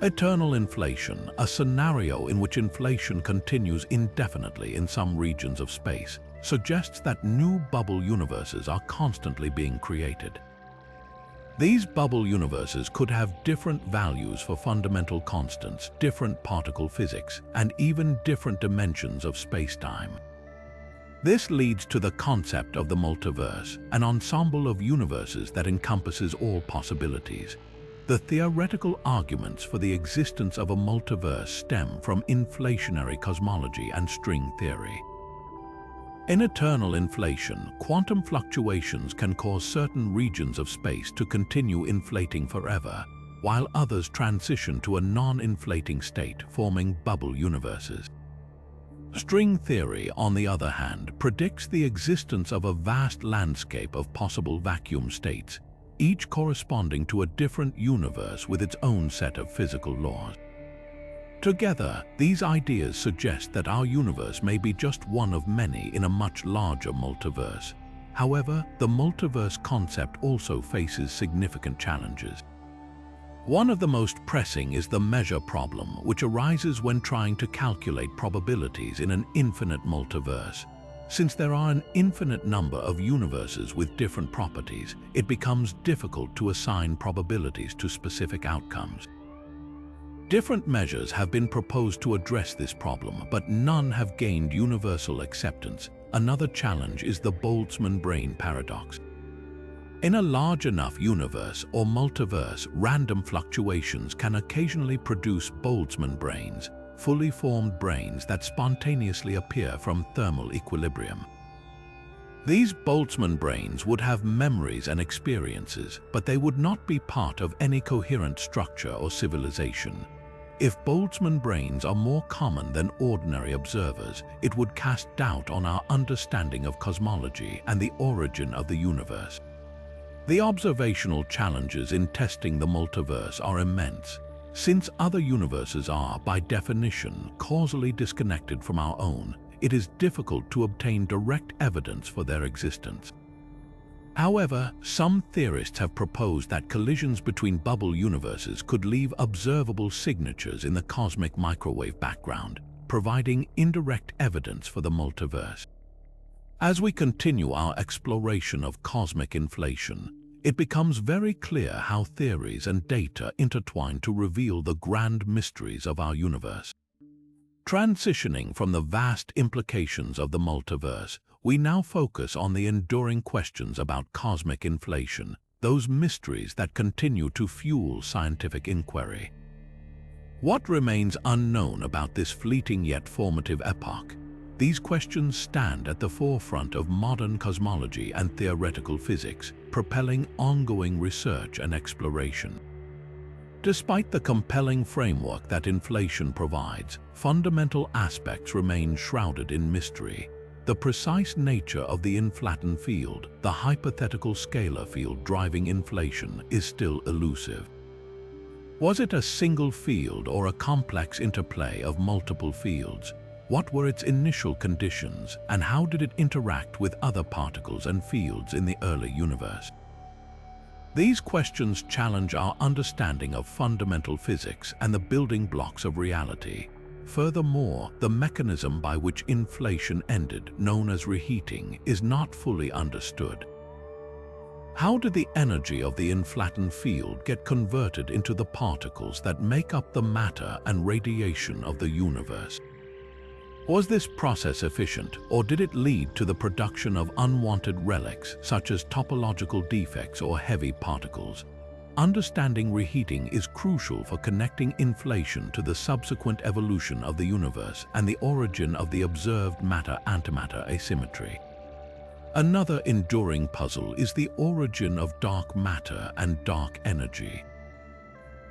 [SPEAKER 1] Eternal inflation, a scenario in which inflation continues indefinitely in some regions of space, suggests that new bubble universes are constantly being created. These bubble universes could have different values for fundamental constants, different particle physics, and even different dimensions of space-time. This leads to the concept of the multiverse, an ensemble of universes that encompasses all possibilities. The theoretical arguments for the existence of a multiverse stem from inflationary cosmology and string theory. In eternal inflation, quantum fluctuations can cause certain regions of space to continue inflating forever, while others transition to a non-inflating state, forming bubble universes. String theory, on the other hand, predicts the existence of a vast landscape of possible vacuum states, each corresponding to a different universe with its own set of physical laws. Together, these ideas suggest that our universe may be just one of many in a much larger multiverse. However, the multiverse concept also faces significant challenges. One of the most pressing is the measure problem, which arises when trying to calculate probabilities in an infinite multiverse. Since there are an infinite number of universes with different properties, it becomes difficult to assign probabilities to specific outcomes. Different measures have been proposed to address this problem, but none have gained universal acceptance. Another challenge is the Boltzmann brain paradox. In a large enough universe or multiverse, random fluctuations can occasionally produce Boltzmann brains, fully formed brains that spontaneously appear from thermal equilibrium. These Boltzmann brains would have memories and experiences, but they would not be part of any coherent structure or civilization. If Boltzmann brains are more common than ordinary observers, it would cast doubt on our understanding of cosmology and the origin of the universe. The observational challenges in testing the multiverse are immense. Since other universes are, by definition, causally disconnected from our own, it is difficult to obtain direct evidence for their existence. However, some theorists have proposed that collisions between bubble universes could leave observable signatures in the cosmic microwave background, providing indirect evidence for the multiverse. As we continue our exploration of cosmic inflation, it becomes very clear how theories and data intertwine to reveal the grand mysteries of our universe. Transitioning from the vast implications of the multiverse, we now focus on the enduring questions about cosmic inflation, those mysteries that continue to fuel scientific inquiry. What remains unknown about this fleeting yet formative epoch? These questions stand at the forefront of modern cosmology and theoretical physics, propelling ongoing research and exploration. Despite the compelling framework that inflation provides, fundamental aspects remain shrouded in mystery. The precise nature of the inflaton field, the hypothetical scalar field driving inflation, is still elusive. Was it a single field or a complex interplay of multiple fields? What were its initial conditions, and how did it interact with other particles and fields in the early universe? These questions challenge our understanding of fundamental physics and the building blocks of reality. Furthermore, the mechanism by which inflation ended, known as reheating, is not fully understood. How did the energy of the inflaton field get converted into the particles that make up the matter and radiation of the universe? Was this process efficient, or did it lead to the production of unwanted relics such as topological defects or heavy particles? Understanding reheating is crucial for connecting inflation to the subsequent evolution of the universe and the origin of the observed matter-antimatter asymmetry. Another enduring puzzle is the origin of dark matter and dark energy.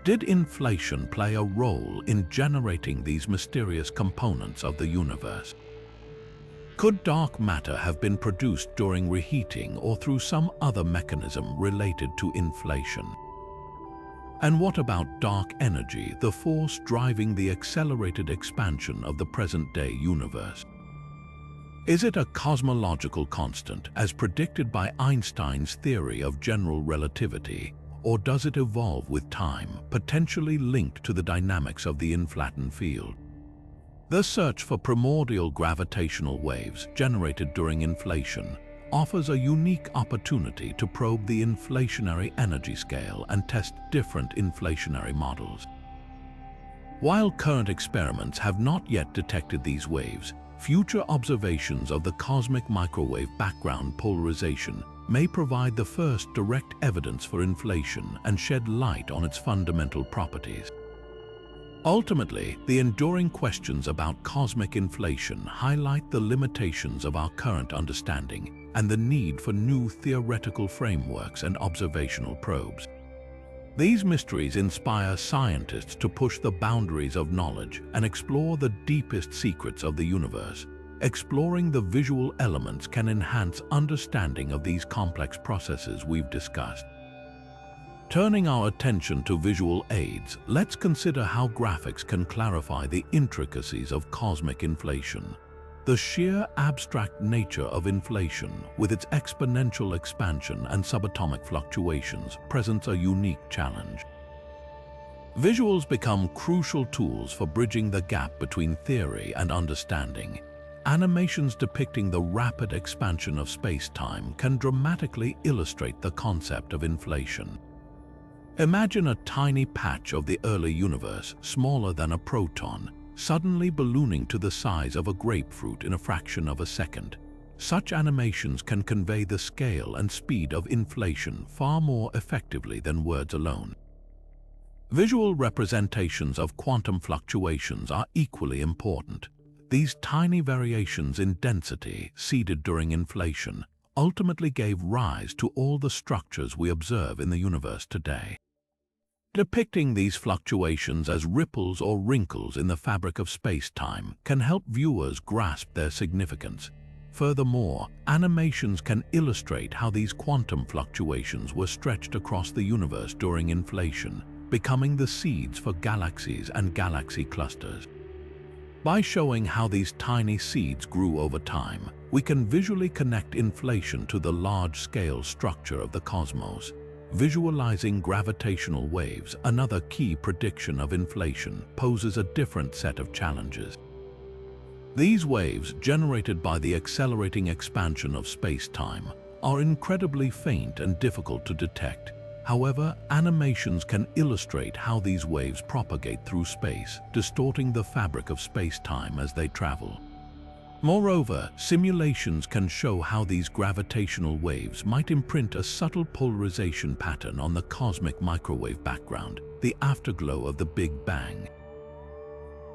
[SPEAKER 1] Did inflation play a role in generating these mysterious components of the universe? Could dark matter have been produced during reheating or through some other mechanism related to inflation? And what about dark energy, the force driving the accelerated expansion of the present-day universe? Is it a cosmological constant, as predicted by Einstein's theory of general relativity, or does it evolve with time, potentially linked to the dynamics of the inflaton field? The search for primordial gravitational waves generated during inflation offers a unique opportunity to probe the inflationary energy scale and test different inflationary models. While current experiments have not yet detected these waves, future observations of the cosmic microwave background polarization may provide the first direct evidence for inflation and shed light on its fundamental properties. Ultimately, the enduring questions about cosmic inflation highlight the limitations of our current understanding and the need for new theoretical frameworks and observational probes. These mysteries inspire scientists to push the boundaries of knowledge and explore the deepest secrets of the universe. Exploring the visual elements can enhance understanding of these complex processes we've discussed. Turning our attention to visual aids, let's consider how graphics can clarify the intricacies of cosmic inflation. The sheer abstract nature of inflation, with its exponential expansion and subatomic fluctuations, presents a unique challenge. Visuals become crucial tools for bridging the gap between theory and understanding. Animations depicting the rapid expansion of space-time can dramatically illustrate the concept of inflation. Imagine a tiny patch of the early universe, smaller than a proton, suddenly ballooning to the size of a grapefruit in a fraction of a second. Such animations can convey the scale and speed of inflation far more effectively than words alone. Visual representations of quantum fluctuations are equally important. These tiny variations in density, seeded during inflation, ultimately gave rise to all the structures we observe in the universe today. Depicting these fluctuations as ripples or wrinkles in the fabric of space-time can help viewers grasp their significance. Furthermore, animations can illustrate how these quantum fluctuations were stretched across the universe during inflation, becoming the seeds for galaxies and galaxy clusters. By showing how these tiny seeds grew over time, we can visually connect inflation to the large-scale structure of the cosmos. Visualizing gravitational waves, another key prediction of inflation, poses a different set of challenges. These waves, generated by the accelerating expansion of space-time, are incredibly faint and difficult to detect. However, animations can illustrate how these waves propagate through space, distorting the fabric of space-time as they travel. Moreover, simulations can show how these gravitational waves might imprint a subtle polarization pattern on the cosmic microwave background, the afterglow of the Big Bang.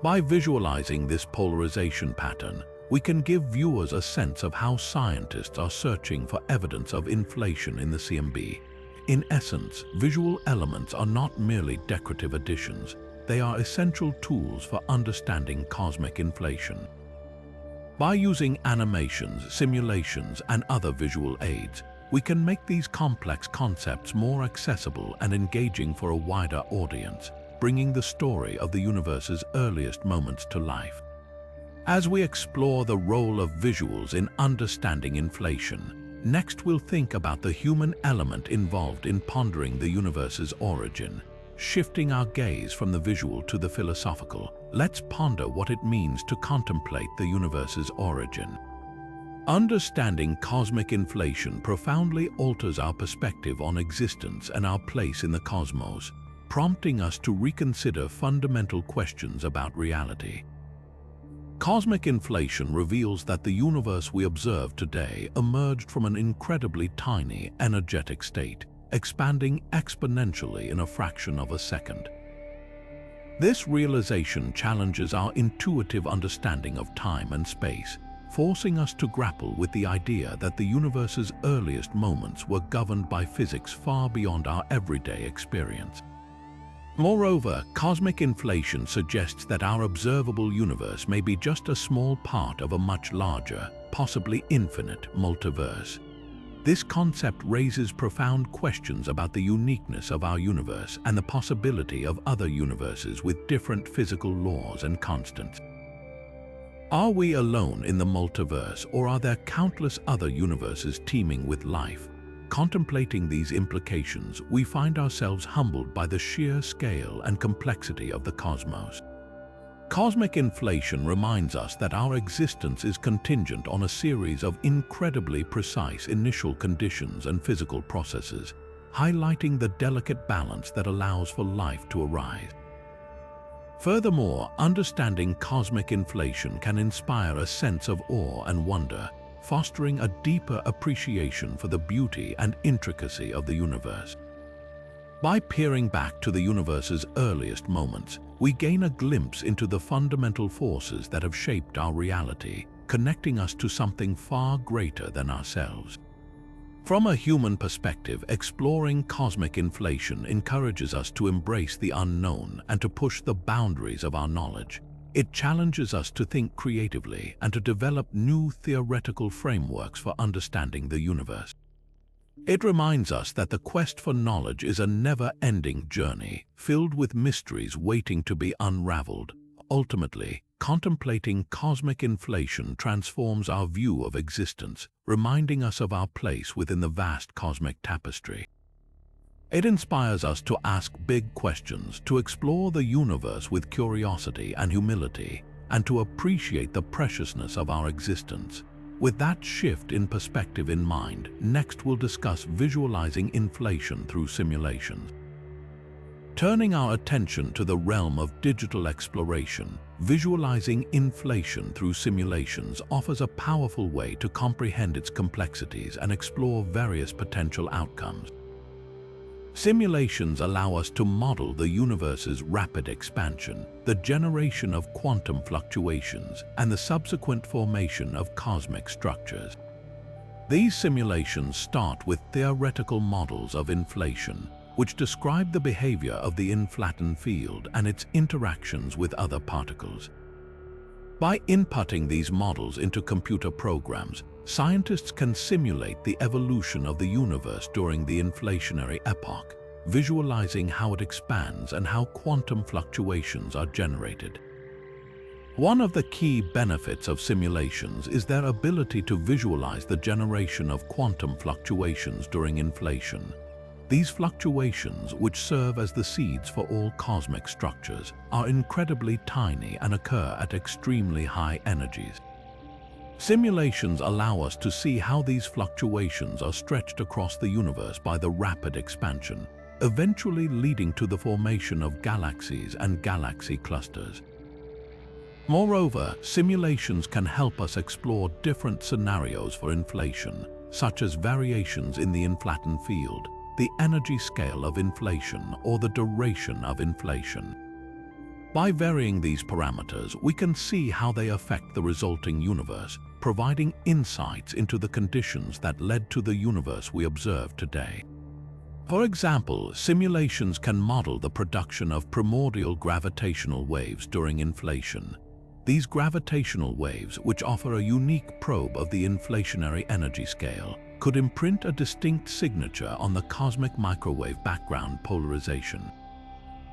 [SPEAKER 1] By visualizing this polarization pattern, we can give viewers a sense of how scientists are searching for evidence of inflation in the CMB. In essence, visual elements are not merely decorative additions, they are essential tools for understanding cosmic inflation. By using animations, simulations, and other visual aids, we can make these complex concepts more accessible and engaging for a wider audience, bringing the story of the universe's earliest moments to life. As we explore the role of visuals in understanding inflation, next we'll think about the human element involved in pondering the universe's origin. Shifting our gaze from the visual to the philosophical, let's ponder what it means to contemplate the universe's origin. Understanding cosmic inflation profoundly alters our perspective on existence and our place in the cosmos, prompting us to reconsider fundamental questions about reality. Cosmic inflation reveals that the universe we observe today emerged from an incredibly tiny, energetic state, expanding exponentially in a fraction of a second. This realization challenges our intuitive understanding of time and space, forcing us to grapple with the idea that the universe's earliest moments were governed by physics far beyond our everyday experience. Moreover, cosmic inflation suggests that our observable universe may be just a small part of a much larger, possibly infinite, multiverse. This concept raises profound questions about the uniqueness of our universe and the possibility of other universes with different physical laws and constants. Are we alone in the multiverse, or are there countless other universes teeming with life? Contemplating these implications, we find ourselves humbled by the sheer scale and complexity of the cosmos. Cosmic inflation reminds us that our existence is contingent on a series of incredibly precise initial conditions and physical processes, highlighting the delicate balance that allows for life to arise. Furthermore, understanding cosmic inflation can inspire a sense of awe and wonder, fostering a deeper appreciation for the beauty and intricacy of the universe. By peering back to the universe's earliest moments, we gain a glimpse into the fundamental forces that have shaped our reality, connecting us to something far greater than ourselves. From a human perspective, exploring cosmic inflation encourages us to embrace the unknown and to push the boundaries of our knowledge. It challenges us to think creatively and to develop new theoretical frameworks for understanding the universe. It reminds us that the quest for knowledge is a never-ending journey, filled with mysteries waiting to be unraveled. Ultimately, contemplating cosmic inflation transforms our view of existence, reminding us of our place within the vast cosmic tapestry. It inspires us to ask big questions, to explore the universe with curiosity and humility, and to appreciate the preciousness of our existence. With that shift in perspective in mind, next we'll discuss visualizing inflation through simulations. Turning our attention to the realm of digital exploration, visualizing inflation through simulations offers a powerful way to comprehend its complexities and explore various potential outcomes. Simulations allow us to model the universe's rapid expansion, the generation of quantum fluctuations, and the subsequent formation of cosmic structures. These simulations start with theoretical models of inflation, which describe the behavior of the inflaton field and its interactions with other particles. By inputting these models into computer programs, scientists can simulate the evolution of the universe during the inflationary epoch, visualizing how it expands and how quantum fluctuations are generated. One of the key benefits of simulations is their ability to visualize the generation of quantum fluctuations during inflation. These fluctuations, which serve as the seeds for all cosmic structures, are incredibly tiny and occur at extremely high energies. Simulations allow us to see how these fluctuations are stretched across the universe by the rapid expansion, eventually leading to the formation of galaxies and galaxy clusters. Moreover, simulations can help us explore different scenarios for inflation, such as variations in the inflaton field, the energy scale of inflation, or the duration of inflation. By varying these parameters, we can see how they affect the resulting universe, providing insights into the conditions that led to the universe we observe today. For example, simulations can model the production of primordial gravitational waves during inflation. These gravitational waves, which offer a unique probe of the inflationary energy scale, could imprint a distinct signature on the cosmic microwave background polarization.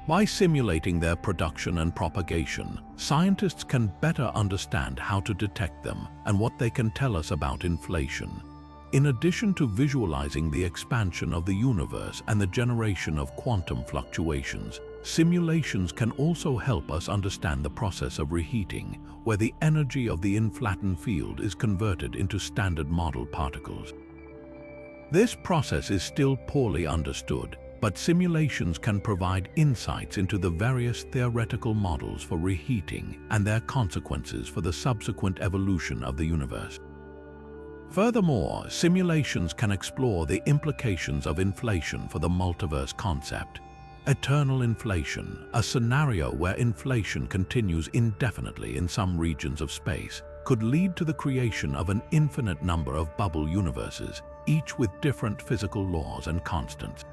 [SPEAKER 1] By simulating their production and propagation, scientists can better understand how to detect them and what they can tell us about inflation. In addition to visualizing the expansion of the universe and the generation of quantum fluctuations, simulations can also help us understand the process of reheating, where the energy of the inflaton field is converted into standard model particles. This process is still poorly understood, but simulations can provide insights into the various theoretical models for reheating and their consequences for the subsequent evolution of the universe. Furthermore, simulations can explore the implications of inflation for the multiverse concept. Eternal inflation, a scenario where inflation continues indefinitely in some regions of space, could lead to the creation of an infinite number of bubble universes, each with different physical laws and constants.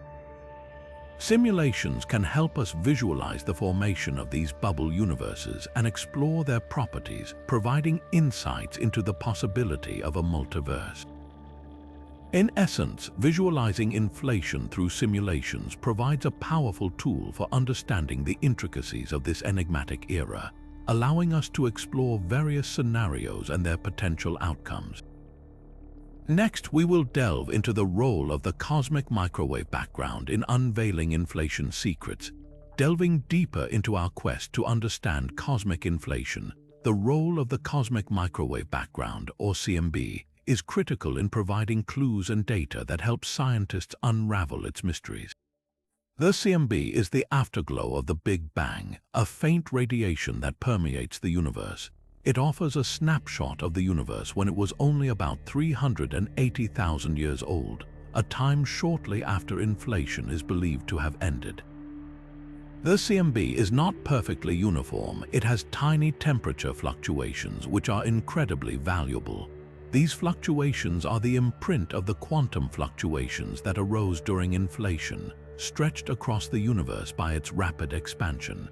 [SPEAKER 1] Simulations can help us visualize the formation of these bubble universes and explore their properties, providing insights into the possibility of a multiverse. In essence, visualizing inflation through simulations provides a powerful tool for understanding the intricacies of this enigmatic era, allowing us to explore various scenarios and their potential outcomes. Next, we will delve into the role of the cosmic microwave background in unveiling inflation secrets. Delving deeper into our quest to understand cosmic inflation, the role of the cosmic microwave background, or CMB, is critical in providing clues and data that help scientists unravel its mysteries. The CMB is the afterglow of the Big Bang, a faint radiation that permeates the universe. It offers a snapshot of the universe when it was only about 380,000 years old, a time shortly after inflation is believed to have ended. The CMB is not perfectly uniform. It has tiny temperature fluctuations which are incredibly valuable. These fluctuations are the imprint of the quantum fluctuations that arose during inflation, stretched across the universe by its rapid expansion.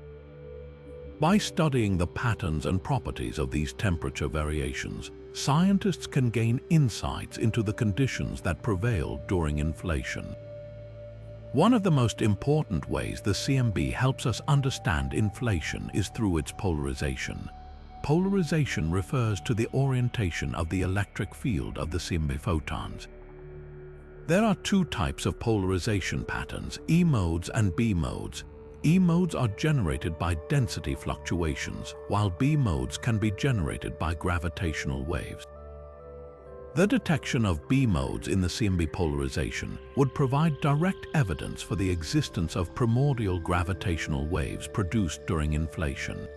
[SPEAKER 1] By studying the patterns and properties of these temperature variations, scientists can gain insights into the conditions that prevailed during inflation. One of the most important ways the CMB helps us understand inflation is through its polarization. Polarization refers to the orientation of the electric field of the CMB photons. There are two types of polarization patterns, E modes and B modes. E modes are generated by density fluctuations, while B modes can be generated by gravitational waves. The detection of B modes in the CMB polarization would provide direct evidence for the existence of primordial gravitational waves produced during inflation.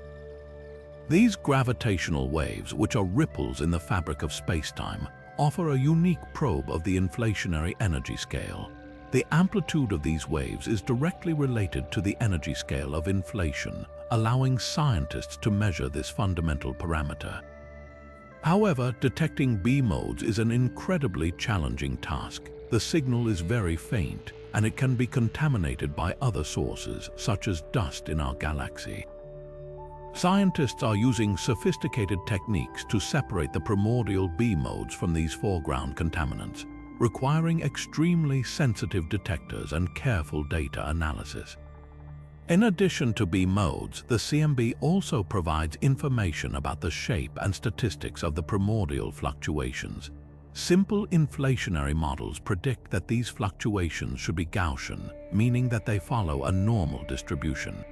[SPEAKER 1] These gravitational waves, which are ripples in the fabric of spacetime, offer a unique probe of the inflationary energy scale. The amplitude of these waves is directly related to the energy scale of inflation, allowing scientists to measure this fundamental parameter. However, detecting B modes is an incredibly challenging task. The signal is very faint, and it can be contaminated by other sources, such as dust in our galaxy. Scientists are using sophisticated techniques to separate the primordial B modes from these foreground contaminants, requiring extremely sensitive detectors and careful data analysis. In addition to B modes, the CMB also provides information about the shape and statistics of the primordial fluctuations. Simple inflationary models predict that these fluctuations should be Gaussian, meaning that they follow a normal distribution.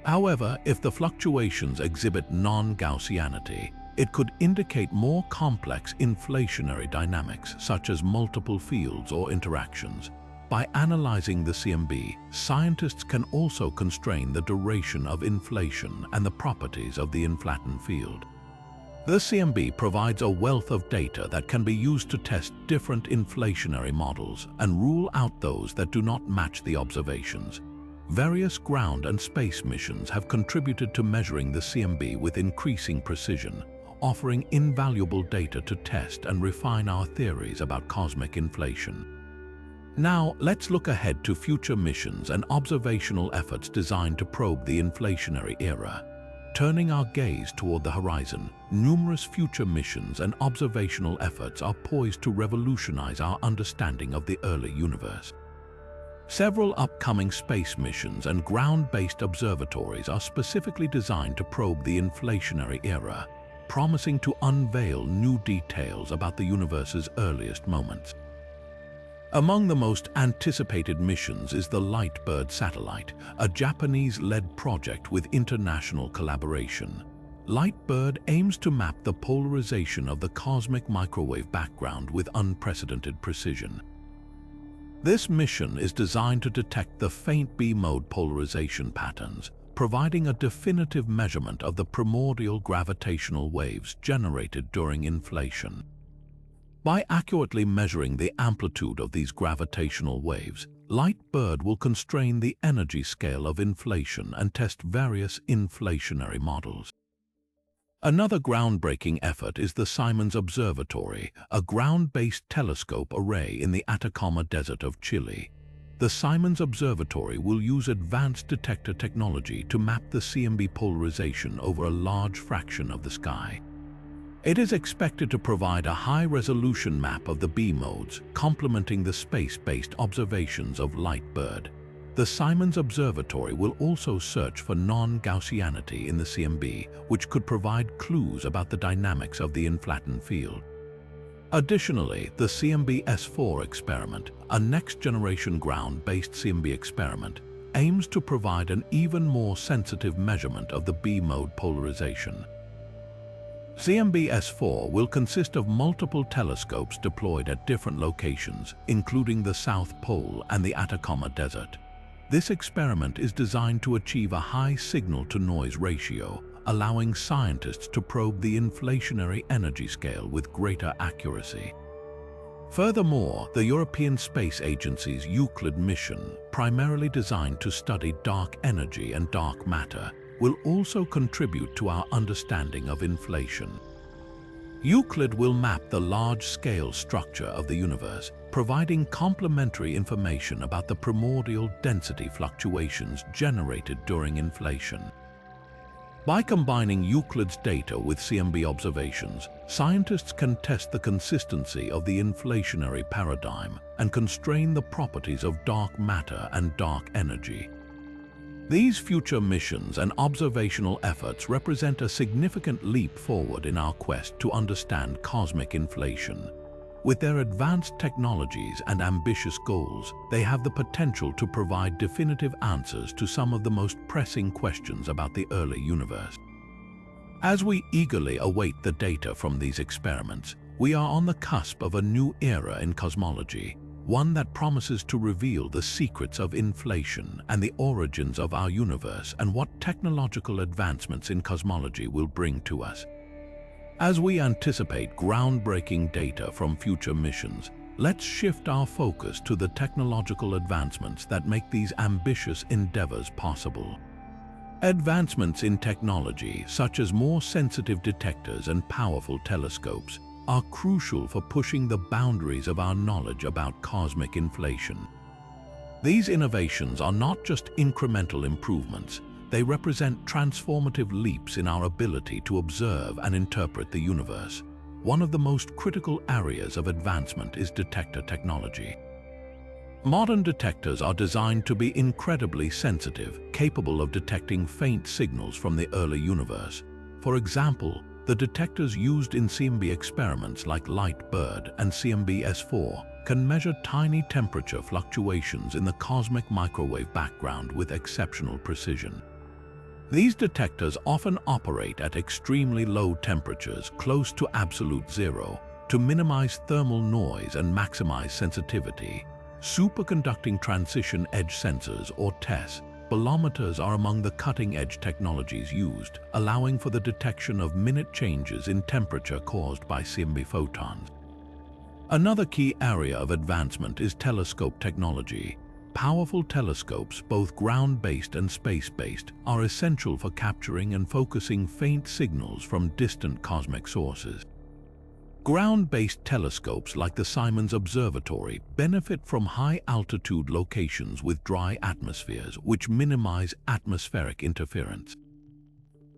[SPEAKER 1] However, if the fluctuations exhibit non-Gaussianity, it could indicate more complex inflationary dynamics such as multiple fields or interactions. By analyzing the CMB, scientists can also constrain the duration of inflation and the properties of the inflaton field. The CMB provides a wealth of data that can be used to test different inflationary models and rule out those that do not match the observations. Various ground and space missions have contributed to measuring the CMB with increasing precision, offering invaluable data to test and refine our theories about cosmic inflation. Now, let's look ahead to future missions and observational efforts designed to probe the inflationary era. Turning our gaze toward the horizon, numerous future missions and observational efforts are poised to revolutionize our understanding of the early universe. Several upcoming space missions and ground-based observatories are specifically designed to probe the inflationary era, promising to unveil new details about the universe's earliest moments. Among the most anticipated missions is the LightBird satellite, a Japanese-led project with international collaboration. LightBird aims to map the polarization of the cosmic microwave background with unprecedented precision. This mission is designed to detect the faint B-mode polarization patterns, providing a definitive measurement of the primordial gravitational waves generated during inflation. By accurately measuring the amplitude of these gravitational waves, LightBird will constrain the energy scale of inflation and test various inflationary models. Another groundbreaking effort is the Simons Observatory, a ground-based telescope array in the Atacama Desert of Chile. The Simons Observatory will use advanced detector technology to map the CMB polarization over a large fraction of the sky. It is expected to provide a high-resolution map of the B-modes, complementing the space-based observations of LightBird. The Simons Observatory will also search for non-Gaussianity in the CMB, which could provide clues about the dynamics of the inflaton field. Additionally, the CMB-S4 experiment, a next-generation ground-based CMB experiment, aims to provide an even more sensitive measurement of the B-mode polarization. CMB-S4 will consist of multiple telescopes deployed at different locations, including the South Pole and the Atacama Desert. This experiment is designed to achieve a high signal-to-noise ratio, allowing scientists to probe the inflationary energy scale with greater accuracy. Furthermore, the European Space Agency's Euclid mission, primarily designed to study dark energy and dark matter, will also contribute to our understanding of inflation. Euclid will map the large-scale structure of the universe, providing complementary information about the primordial density fluctuations generated during inflation. By combining Euclid's data with CMB observations, scientists can test the consistency of the inflationary paradigm and constrain the properties of dark matter and dark energy. These future missions and observational efforts represent a significant leap forward in our quest to understand cosmic inflation. With their advanced technologies and ambitious goals, they have the potential to provide definitive answers to some of the most pressing questions about the early universe. As we eagerly await the data from these experiments, we are on the cusp of a new era in cosmology, one that promises to reveal the secrets of inflation and the origins of our universe and what technological advancements in cosmology will bring to us. As we anticipate groundbreaking data from future missions, let's shift our focus to the technological advancements that make these ambitious endeavors possible. Advancements in technology, such as more sensitive detectors and powerful telescopes, are crucial for pushing the boundaries of our knowledge about cosmic inflation. These innovations are not just incremental improvements, they represent transformative leaps in our ability to observe and interpret the universe. One of the most critical areas of advancement is detector technology. Modern detectors are designed to be incredibly sensitive, capable of detecting faint signals from the early universe. For example, the detectors used in CMB experiments like LightBird and CMB-S4 can measure tiny temperature fluctuations in the cosmic microwave background with exceptional precision. These detectors often operate at extremely low temperatures, close to absolute zero, to minimize thermal noise and maximize sensitivity. Superconducting transition edge sensors, or TESS, bolometers are among the cutting-edge technologies used, allowing for the detection of minute changes in temperature caused by CMB photons. Another key area of advancement is telescope technology. Powerful telescopes, both ground-based and space-based, are essential for capturing and focusing faint signals from distant cosmic sources. Ground-based telescopes like the Simons Observatory benefit from high-altitude locations with dry atmospheres, which minimize atmospheric interference.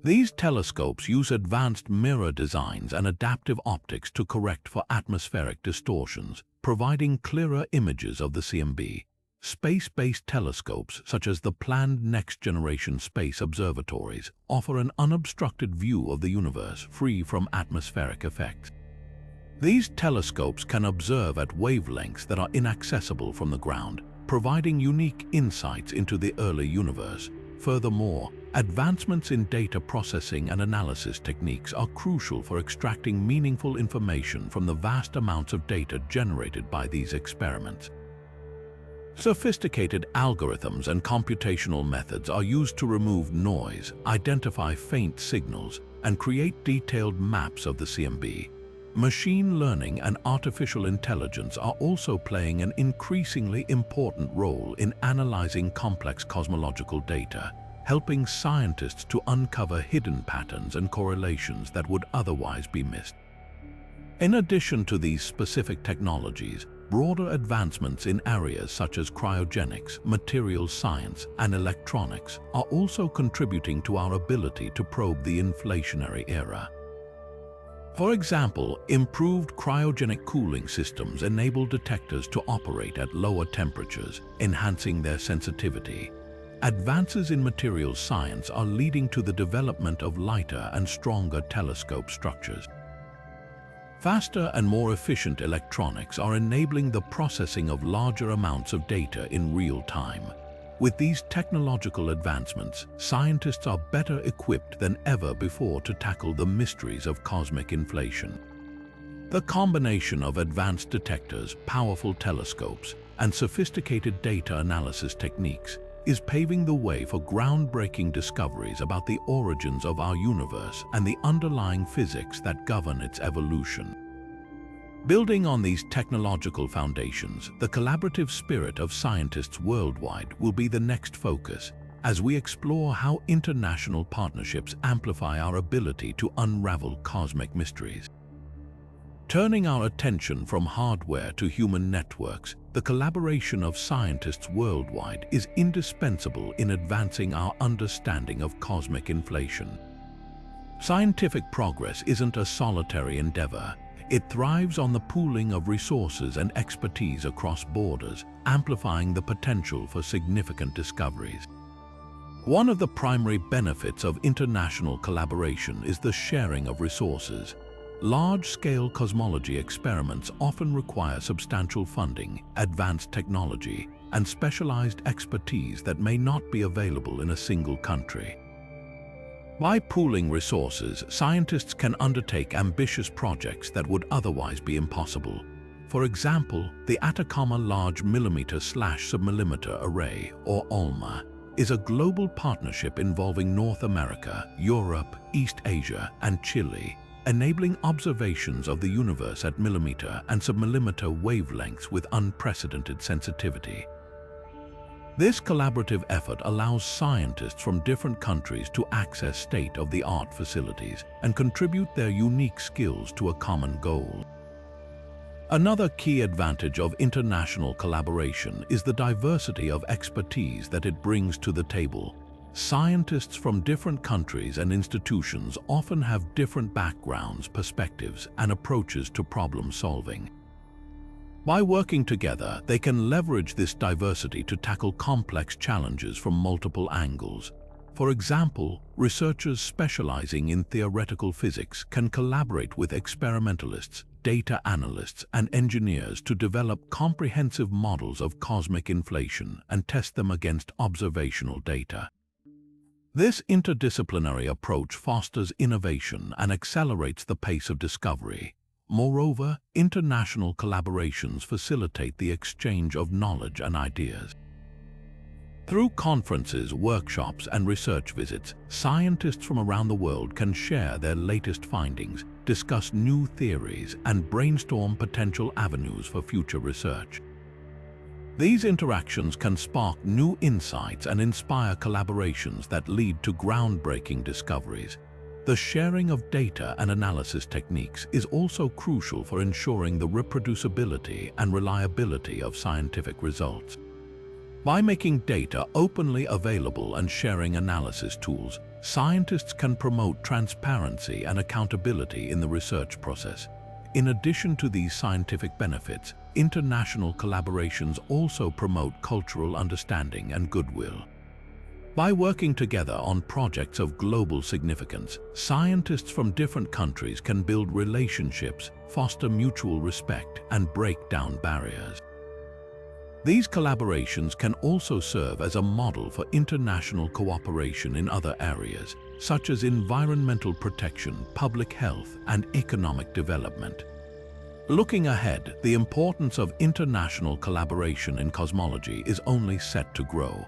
[SPEAKER 1] These telescopes use advanced mirror designs and adaptive optics to correct for atmospheric distortions, providing clearer images of the CMB. Space-based telescopes, such as the planned next-generation space observatories, offer an unobstructed view of the universe free from atmospheric effects. These telescopes can observe at wavelengths that are inaccessible from the ground, providing unique insights into the early universe. Furthermore, advancements in data processing and analysis techniques are crucial for extracting meaningful information from the vast amounts of data generated by these experiments. Sophisticated algorithms and computational methods are used to remove noise, identify faint signals, and create detailed maps of the CMB. Machine learning and artificial intelligence are also playing an increasingly important role in analyzing complex cosmological data, helping scientists to uncover hidden patterns and correlations that would otherwise be missed. In addition to these specific technologies, broader advancements in areas such as cryogenics, materials science, and electronics are also contributing to our ability to probe the inflationary era. For example, improved cryogenic cooling systems enable detectors to operate at lower temperatures, enhancing their sensitivity. Advances in materials science are leading to the development of lighter and stronger telescope structures. Faster and more efficient electronics are enabling the processing of larger amounts of data in real time. With these technological advancements, scientists are better equipped than ever before to tackle the mysteries of cosmic inflation. The combination of advanced detectors, powerful telescopes, and sophisticated data analysis techniques is paving the way for groundbreaking discoveries about the origins of our universe and the underlying physics that govern its evolution. Building on these technological foundations, the collaborative spirit of scientists worldwide will be the next focus as we explore how international partnerships amplify our ability to unravel cosmic mysteries. Turning our attention from hardware to human networks, the collaboration of scientists worldwide is indispensable in advancing our understanding of cosmic inflation. Scientific progress isn't a solitary endeavor. It thrives on the pooling of resources and expertise across borders, amplifying the potential for significant discoveries. One of the primary benefits of international collaboration is the sharing of resources. Large-scale cosmology experiments often require substantial funding, advanced technology, and specialized expertise that may not be available in a single country. By pooling resources, scientists can undertake ambitious projects that would otherwise be impossible. For example, the Atacama Large Millimeter/Submillimeter Array, or ALMA, is a global partnership involving North America, Europe, East Asia, and Chile, enabling observations of the universe at millimeter and submillimeter wavelengths with unprecedented sensitivity. This collaborative effort allows scientists from different countries to access state-of-the-art facilities and contribute their unique skills to a common goal. Another key advantage of international collaboration is the diversity of expertise that it brings to the table. Scientists from different countries and institutions often have different backgrounds, perspectives, and approaches to problem solving. By working together, they can leverage this diversity to tackle complex challenges from multiple angles. For example, researchers specializing in theoretical physics can collaborate with experimentalists, data analysts, and engineers to develop comprehensive models of cosmic inflation and test them against observational data. This interdisciplinary approach fosters innovation and accelerates the pace of discovery. Moreover, international collaborations facilitate the exchange of knowledge and ideas. Through conferences, workshops, and research visits, scientists from around the world can share their latest findings, discuss new theories, and brainstorm potential avenues for future research. These interactions can spark new insights and inspire collaborations that lead to groundbreaking discoveries. The sharing of data and analysis techniques is also crucial for ensuring the reproducibility and reliability of scientific results. By making data openly available and sharing analysis tools, scientists can promote transparency and accountability in the research process. In addition to these scientific benefits, international collaborations also promote cultural understanding and goodwill. By working together on projects of global significance, scientists from different countries can build relationships, foster mutual respect, and break down barriers. These collaborations can also serve as a model for international cooperation in other areas, such as environmental protection, public health, and economic development. Looking ahead, the importance of international collaboration in cosmology is only set to grow.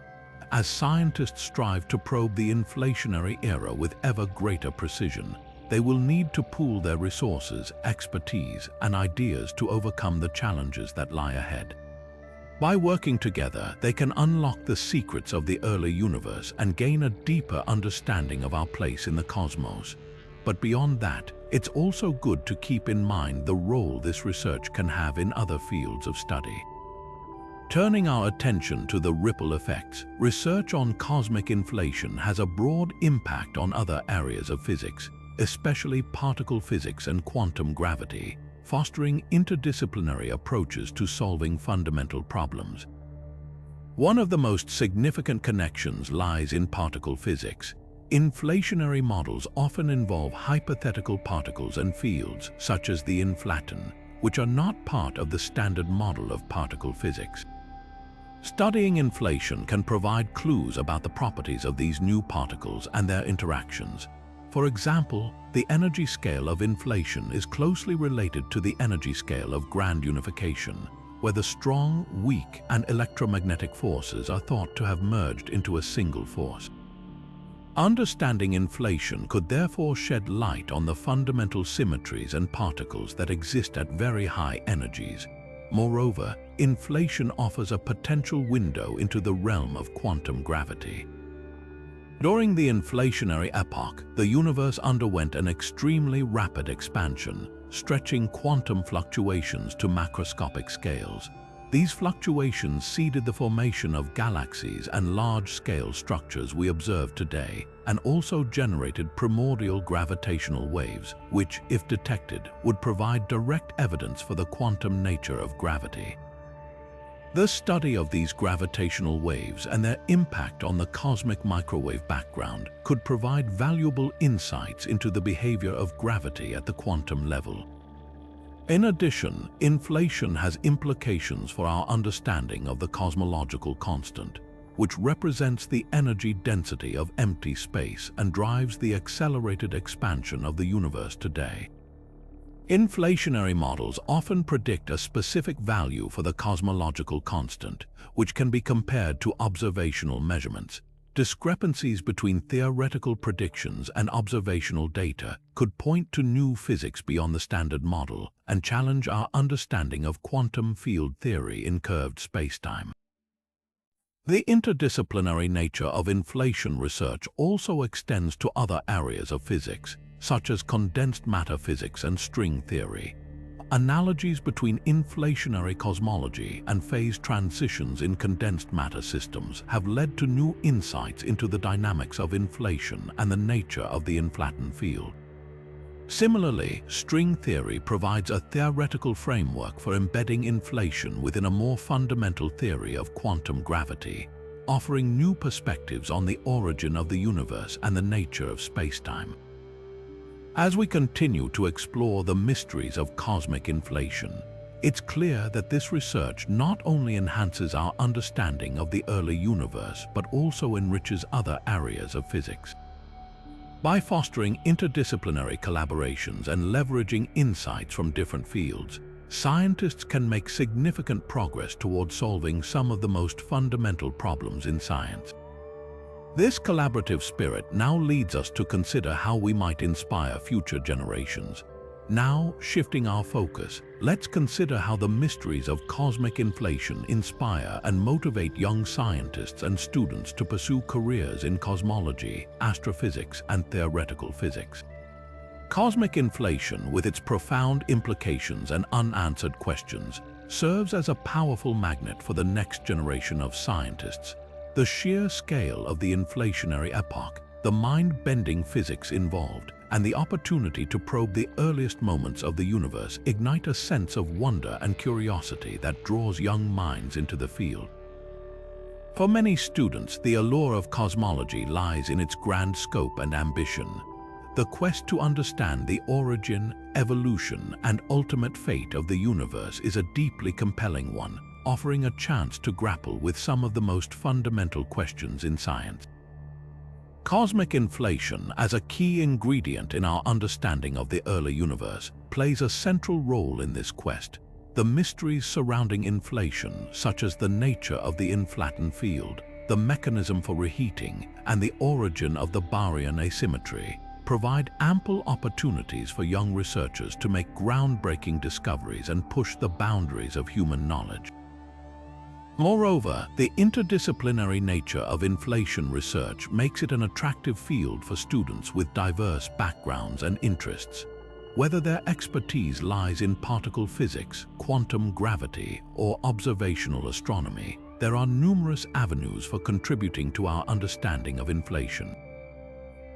[SPEAKER 1] As scientists strive to probe the inflationary era with ever greater precision, they will need to pool their resources, expertise, and ideas to overcome the challenges that lie ahead. By working together, they can unlock the secrets of the early universe and gain a deeper understanding of our place in the cosmos. But beyond that, it's also good to keep in mind the role this research can have in other fields of study. Turning our attention to the ripple effects, research on cosmic inflation has a broad impact on other areas of physics, especially particle physics and quantum gravity, fostering interdisciplinary approaches to solving fundamental problems. One of the most significant connections lies in particle physics. Inflationary models often involve hypothetical particles and fields, such as the inflaton, which are not part of the standard model of particle physics. Studying inflation can provide clues about the properties of these new particles and their interactions. For example, the energy scale of inflation is closely related to the energy scale of grand unification, where the strong, weak, and electromagnetic forces are thought to have merged into a single force. Understanding inflation could therefore shed light on the fundamental symmetries and particles that exist at very high energies. Moreover, inflation offers a potential window into the realm of quantum gravity. During the inflationary epoch, the universe underwent an extremely rapid expansion, stretching quantum fluctuations to macroscopic scales. These fluctuations seeded the formation of galaxies and large-scale structures we observe today, and also generated primordial gravitational waves, which, if detected, would provide direct evidence for the quantum nature of gravity. The study of these gravitational waves and their impact on the cosmic microwave background could provide valuable insights into the behavior of gravity at the quantum level. In addition, inflation has implications for our understanding of the cosmological constant, which represents the energy density of empty space and drives the accelerated expansion of the universe today. Inflationary models often predict a specific value for the cosmological constant, which can be compared to observational measurements. Discrepancies between theoretical predictions and observational data could point to new physics beyond the standard model and challenge our understanding of quantum field theory in curved spacetime. The interdisciplinary nature of inflation research also extends to other areas of physics, such as condensed matter physics and string theory. Analogies between inflationary cosmology and phase transitions in condensed matter systems have led to new insights into the dynamics of inflation and the nature of the inflaton field. Similarly, string theory provides a theoretical framework for embedding inflation within a more fundamental theory of quantum gravity, offering new perspectives on the origin of the universe and the nature of spacetime. As we continue to explore the mysteries of cosmic inflation, it's clear that this research not only enhances our understanding of the early universe but also enriches other areas of physics. By fostering interdisciplinary collaborations and leveraging insights from different fields, scientists can make significant progress towards solving some of the most fundamental problems in science. This collaborative spirit now leads us to consider how we might inspire future generations. Now, shifting our focus, let's consider how the mysteries of cosmic inflation inspire and motivate young scientists and students to pursue careers in cosmology, astrophysics, and theoretical physics. Cosmic inflation, with its profound implications and unanswered questions, serves as a powerful magnet for the next generation of scientists. The sheer scale of the inflationary epoch, the mind-bending physics involved, and the opportunity to probe the earliest moments of the universe ignite a sense of wonder and curiosity that draws young minds into the field. For many students, the allure of cosmology lies in its grand scope and ambition. The quest to understand the origin, evolution, and ultimate fate of the universe is a deeply compelling one, offering a chance to grapple with some of the most fundamental questions in science. Cosmic inflation, as a key ingredient in our understanding of the early universe, plays a central role in this quest. The mysteries surrounding inflation, such as the nature of the inflaton field, the mechanism for reheating, and the origin of the baryon asymmetry, provide ample opportunities for young researchers to make groundbreaking discoveries and push the boundaries of human knowledge. Moreover, the interdisciplinary nature of inflation research makes it an attractive field for students with diverse backgrounds and interests. Whether their expertise lies in particle physics, quantum gravity, or observational astronomy, there are numerous avenues for contributing to our understanding of inflation.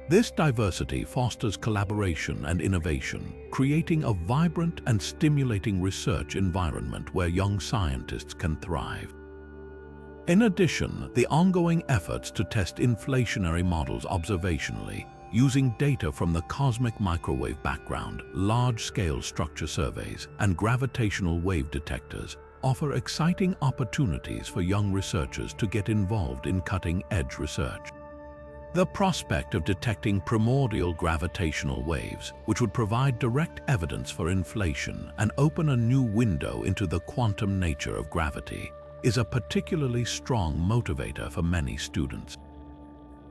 [SPEAKER 1] This diversity fosters collaboration and innovation, creating a vibrant and stimulating research environment where young scientists can thrive. In addition, the ongoing efforts to test inflationary models observationally, using data from the cosmic microwave background, large-scale structure surveys, and gravitational wave detectors, offer exciting opportunities for young researchers to get involved in cutting-edge research. The prospect of detecting primordial gravitational waves, which would provide direct evidence for inflation and open a new window into the quantum nature of gravity, is a particularly strong motivator for many students.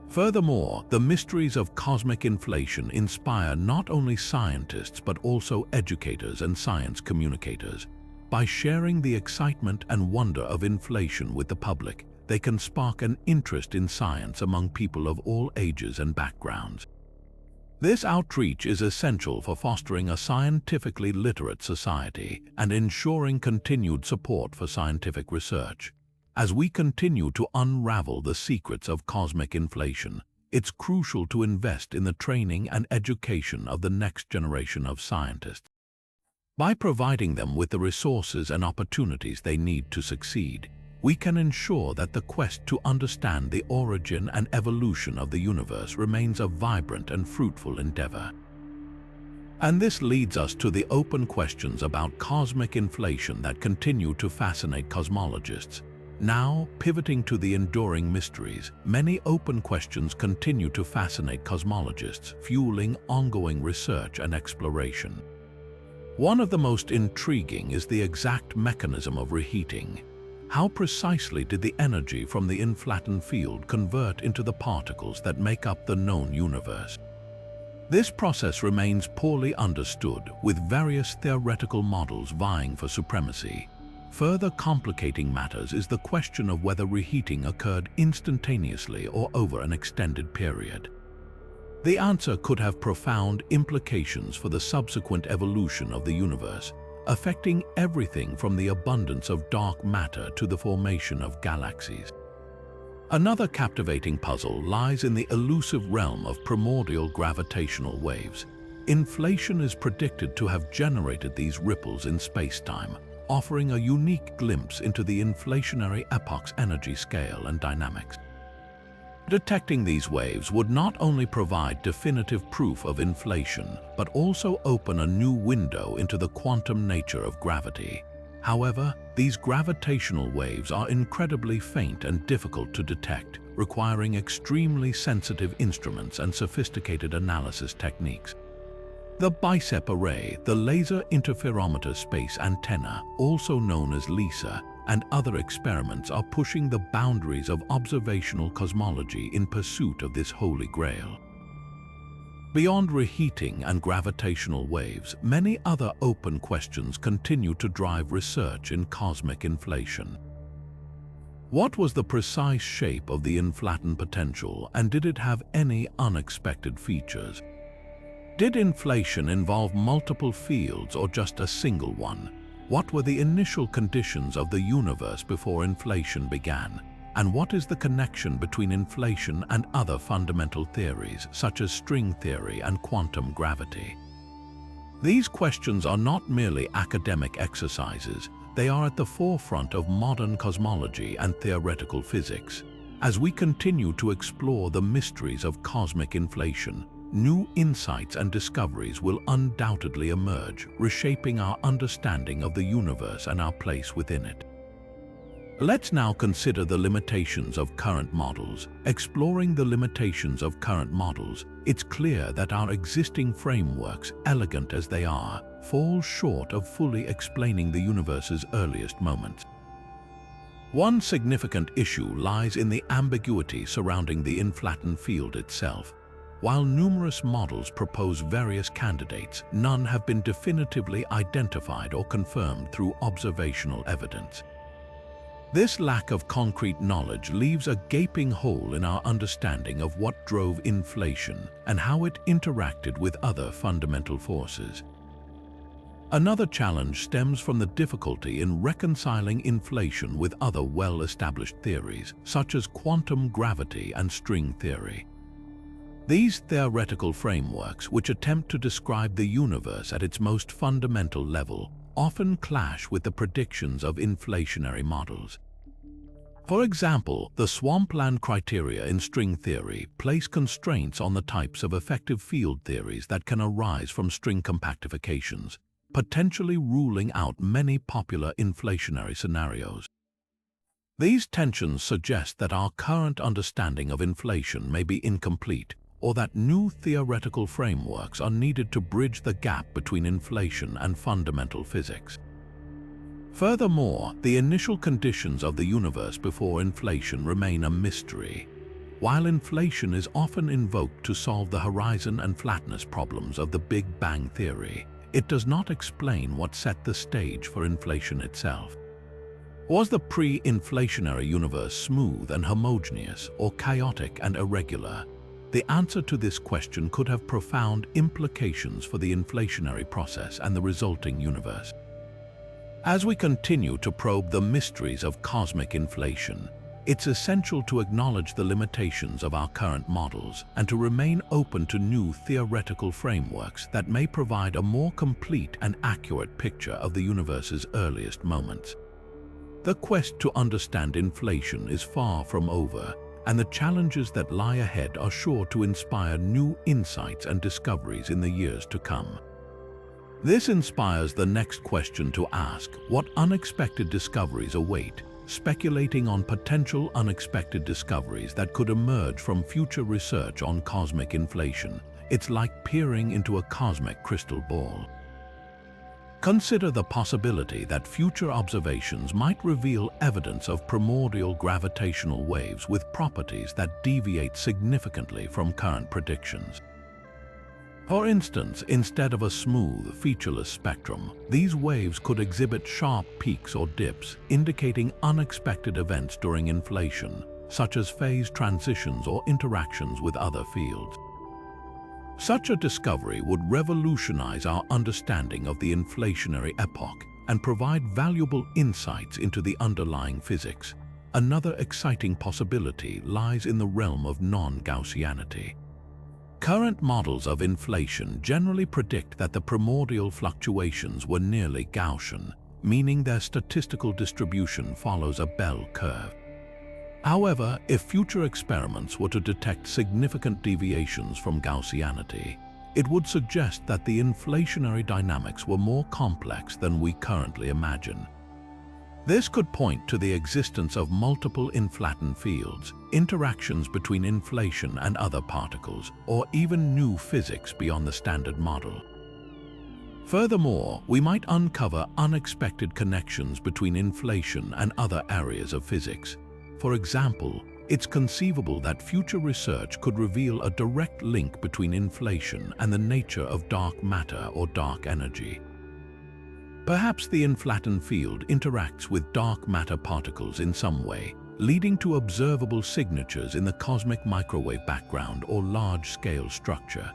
[SPEAKER 1] Furthermore, the mysteries of cosmic inflation inspire not only scientists but also educators and science communicators. By sharing the excitement and wonder of inflation with the public, they can spark an interest in science among people of all ages and backgrounds. This outreach is essential for fostering a scientifically literate society and ensuring continued support for scientific research. As we continue to unravel the secrets of cosmic inflation, it's crucial to invest in the training and education of the next generation of scientists. By providing them with the resources and opportunities they need to succeed, we can ensure that the quest to understand the origin and evolution of the universe remains a vibrant and fruitful endeavor. And this leads us to the open questions about cosmic inflation that continue to fascinate cosmologists. Now, pivoting to the enduring mysteries, many open questions continue to fascinate cosmologists, fueling ongoing research and exploration. One of the most intriguing is the exact mechanism of reheating. How precisely did the energy from the inflaton field convert into the particles that make up the known universe? This process remains poorly understood, with various theoretical models vying for supremacy. Further complicating matters is the question of whether reheating occurred instantaneously or over an extended period. The answer could have profound implications for the subsequent evolution of the universe, affecting everything from the abundance of dark matter to the formation of galaxies. Another captivating puzzle lies in the elusive realm of primordial gravitational waves. Inflation is predicted to have generated these ripples in space-time, offering a unique glimpse into the inflationary epoch's energy scale and dynamics. Detecting these waves would not only provide definitive proof of inflation, but also open a new window into the quantum nature of gravity. However, these gravitational waves are incredibly faint and difficult to detect, requiring extremely sensitive instruments and sophisticated analysis techniques. The bicep array, the laser interferometer space antenna, also known as LISA, and other experiments are pushing the boundaries of observational cosmology in pursuit of this holy grail. Beyond reheating and gravitational waves, many other open questions continue to drive research in cosmic inflation. What was the precise shape of the inflaton potential, and did it have any unexpected features? Did inflation involve multiple fields or just a single one? What were the initial conditions of the universe before inflation began? And what is the connection between inflation and other fundamental theories, such as string theory and quantum gravity? These questions are not merely academic exercises, they are at the forefront of modern cosmology and theoretical physics. As we continue to explore the mysteries of cosmic inflation, new insights and discoveries will undoubtedly emerge, reshaping our understanding of the universe and our place within it. Let's now consider the limitations of current models. Exploring the limitations of current models, it's clear that our existing frameworks, elegant as they are, fall short of fully explaining the universe's earliest moments. One significant issue lies in the ambiguity surrounding the inflaton field itself. While numerous models propose various candidates, none have been definitively identified or confirmed through observational evidence. This lack of concrete knowledge leaves a gaping hole in our understanding of what drove inflation and how it interacted with other fundamental forces. Another challenge stems from the difficulty in reconciling inflation with other well-established theories, such as quantum gravity and string theory. These theoretical frameworks, which attempt to describe the universe at its most fundamental level, often clash with the predictions of inflationary models. For example, the swampland criteria in string theory place constraints on the types of effective field theories that can arise from string compactifications, potentially ruling out many popular inflationary scenarios. These tensions suggest that our current understanding of inflation may be incomplete, or that new theoretical frameworks are needed to bridge the gap between inflation and fundamental physics. Furthermore, the initial conditions of the universe before inflation remain a mystery. While inflation is often invoked to solve the horizon and flatness problems of the Big Bang theory, it does not explain what set the stage for inflation itself. Was the pre-inflationary universe smooth and homogeneous, or chaotic and irregular? The answer to this question could have profound implications for the inflationary process and the resulting universe. As we continue to probe the mysteries of cosmic inflation, it's essential to acknowledge the limitations of our current models and to remain open to new theoretical frameworks that may provide a more complete and accurate picture of the universe's earliest moments. The quest to understand inflation is far from over, and the challenges that lie ahead are sure to inspire new insights and discoveries in the years to come. This inspires the next question to ask: what unexpected discoveries await? Speculating on potential unexpected discoveries that could emerge from future research on cosmic inflation, it's like peering into a cosmic crystal ball. Consider the possibility that future observations might reveal evidence of primordial gravitational waves with properties that deviate significantly from current predictions. For instance, instead of a smooth, featureless spectrum, these waves could exhibit sharp peaks or dips, indicating unexpected events during inflation, such as phase transitions or interactions with other fields. Such a discovery would revolutionize our understanding of the inflationary epoch and provide valuable insights into the underlying physics. Another exciting possibility lies in the realm of non-Gaussianity. Current models of inflation generally predict that the primordial fluctuations were nearly Gaussian, meaning their statistical distribution follows a bell curve. However, if future experiments were to detect significant deviations from Gaussianity, it would suggest that the inflationary dynamics were more complex than we currently imagine. This could point to the existence of multiple inflaton fields, interactions between inflation and other particles, or even new physics beyond the standard model. Furthermore, we might uncover unexpected connections between inflation and other areas of physics. For example, it's conceivable that future research could reveal a direct link between inflation and the nature of dark matter or dark energy. Perhaps the inflaton field interacts with dark matter particles in some way, leading to observable signatures in the cosmic microwave background or large-scale structure.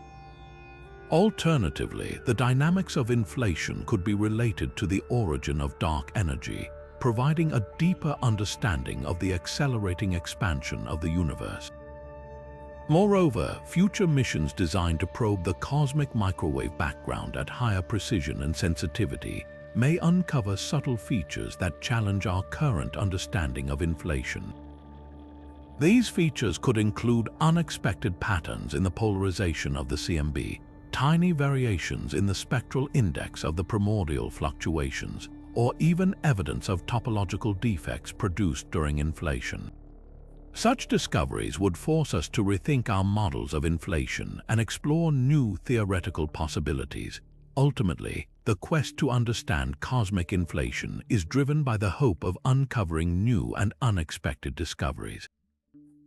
[SPEAKER 1] Alternatively, the dynamics of inflation could be related to the origin of dark energy, providing a deeper understanding of the accelerating expansion of the universe. Moreover, future missions designed to probe the cosmic microwave background at higher precision and sensitivity may uncover subtle features that challenge our current understanding of inflation. These features could include unexpected patterns in the polarization of the CMB, tiny variations in the spectral index of the primordial fluctuations, or even evidence of topological defects produced during inflation. Such discoveries would force us to rethink our models of inflation and explore new theoretical possibilities. Ultimately, the quest to understand cosmic inflation is driven by the hope of uncovering new and unexpected discoveries.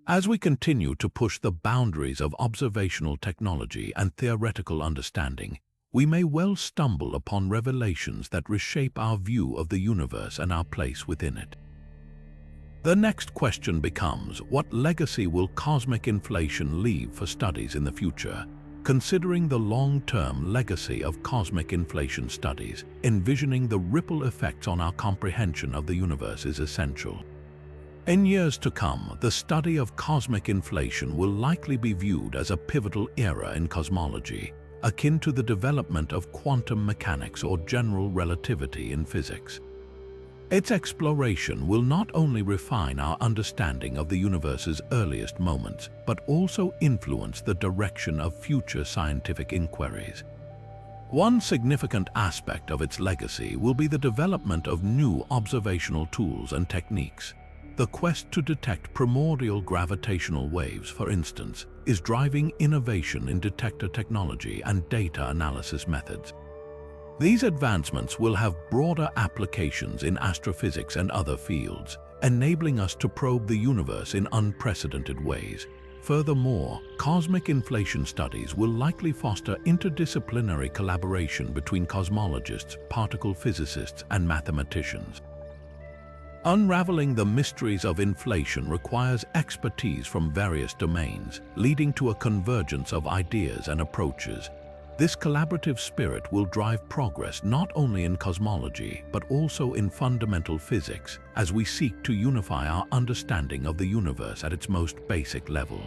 [SPEAKER 1] As we continue to push the boundaries of observational technology and theoretical understanding, we may well stumble upon revelations that reshape our view of the universe and our place within it. The next question becomes, what legacy will cosmic inflation leave for studies in the future? Considering the long-term legacy of cosmic inflation studies, envisioning the ripple effects on our comprehension of the universe is essential. In years to come, the study of cosmic inflation will likely be viewed as a pivotal era in cosmology, akin to the development of quantum mechanics or general relativity in physics. Its exploration will not only refine our understanding of the universe's earliest moments, but also influence the direction of future scientific inquiries. One significant aspect of its legacy will be the development of new observational tools and techniques. The quest to detect primordial gravitational waves, for instance, is driving innovation in detector technology and data analysis methods. These advancements will have broader applications in astrophysics and other fields, enabling us to probe the universe in unprecedented ways. Furthermore, cosmic inflation studies will likely foster interdisciplinary collaboration between cosmologists, particle physicists, and mathematicians. Unraveling the mysteries of inflation requires expertise from various domains, leading to a convergence of ideas and approaches. This collaborative spirit will drive progress not only in cosmology, but also in fundamental physics, as we seek to unify our understanding of the universe at its most basic level.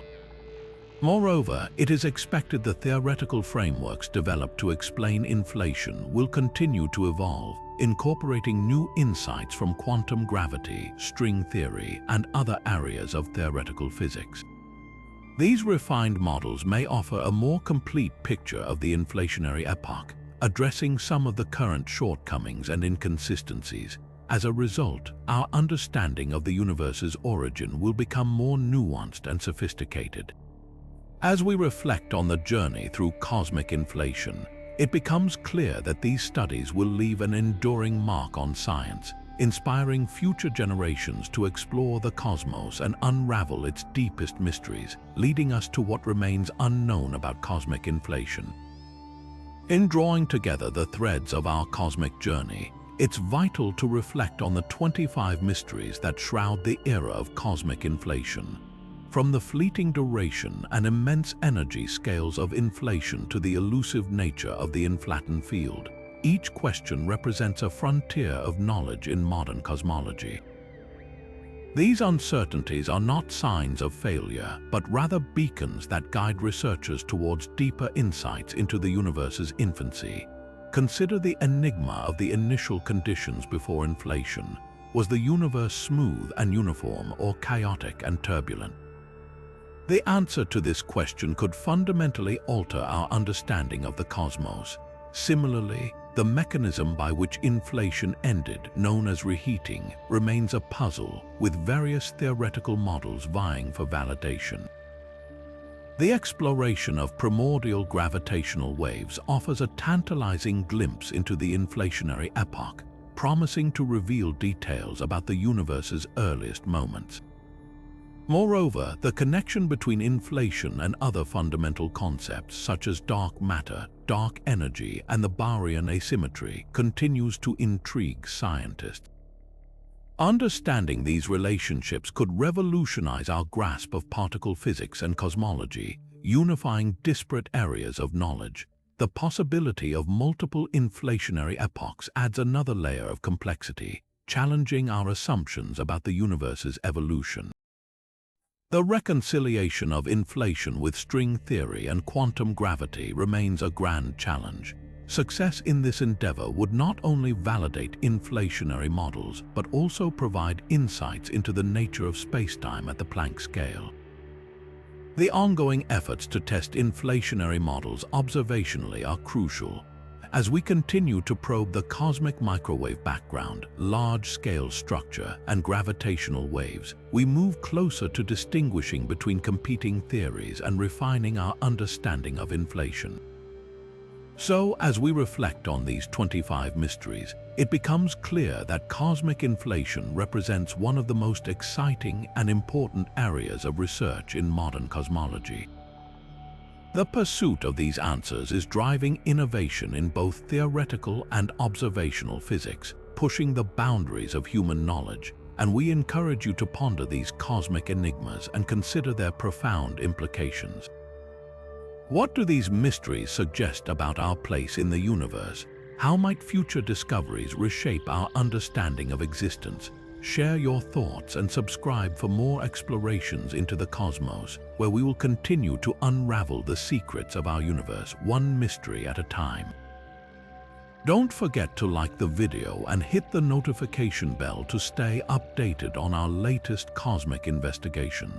[SPEAKER 1] Moreover, it is expected the theoretical frameworks developed to explain inflation will continue to evolve, incorporating new insights from quantum gravity, string theory, and other areas of theoretical physics. These refined models may offer a more complete picture of the inflationary epoch, addressing some of the current shortcomings and inconsistencies. As a result, our understanding of the universe's origin will become more nuanced and sophisticated. As we reflect on the journey through cosmic inflation, it becomes clear that these studies will leave an enduring mark on science, inspiring future generations to explore the cosmos and unravel its deepest mysteries, leading us to what remains unknown about cosmic inflation. In drawing together the threads of our cosmic journey, it's vital to reflect on the 25 mysteries that shroud the era of cosmic inflation. From the fleeting duration and immense energy scales of inflation to the elusive nature of the inflaton field, each question represents a frontier of knowledge in modern cosmology. These uncertainties are not signs of failure, but rather beacons that guide researchers towards deeper insights into the universe's infancy. Consider the enigma of the initial conditions before inflation. Was the universe smooth and uniform, or chaotic and turbulent? The answer to this question could fundamentally alter our understanding of the cosmos. Similarly, The mechanism by which inflation ended, known as reheating, remains a puzzle, with various theoretical models vying for validation. The exploration of primordial gravitational waves offers a tantalizing glimpse into the inflationary epoch, promising to reveal details about the universe's earliest moments. Moreover, the connection between inflation and other fundamental concepts such as dark matter, dark energy, and the Barrian asymmetry continues to intrigue scientists. Understanding these relationships could revolutionize our grasp of particle physics and cosmology, unifying disparate areas of knowledge. The possibility of multiple inflationary epochs adds another layer of complexity, challenging our assumptions about the universe's evolution. The reconciliation of inflation with string theory and quantum gravity remains a grand challenge. Success in this endeavor would not only validate inflationary models, but also provide insights into the nature of spacetime at the Planck scale. The ongoing efforts to test inflationary models observationally are crucial. As we continue to probe the cosmic microwave background, large-scale structure, and gravitational waves, we move closer to distinguishing between competing theories and refining our understanding of inflation. So, as we reflect on these 25 mysteries, it becomes clear that cosmic inflation represents one of the most exciting and important areas of research in modern cosmology. The pursuit of these answers is driving innovation in both theoretical and observational physics, pushing the boundaries of human knowledge, and we encourage you to ponder these cosmic enigmas and consider their profound implications. What do these mysteries suggest about our place in the universe? How might future discoveries reshape our understanding of existence? Share your thoughts and subscribe for more explorations into the cosmos, where we will continue to unravel the secrets of our universe, one mystery at a time. Don't forget to like the video and hit the notification bell to stay updated on our latest cosmic investigations.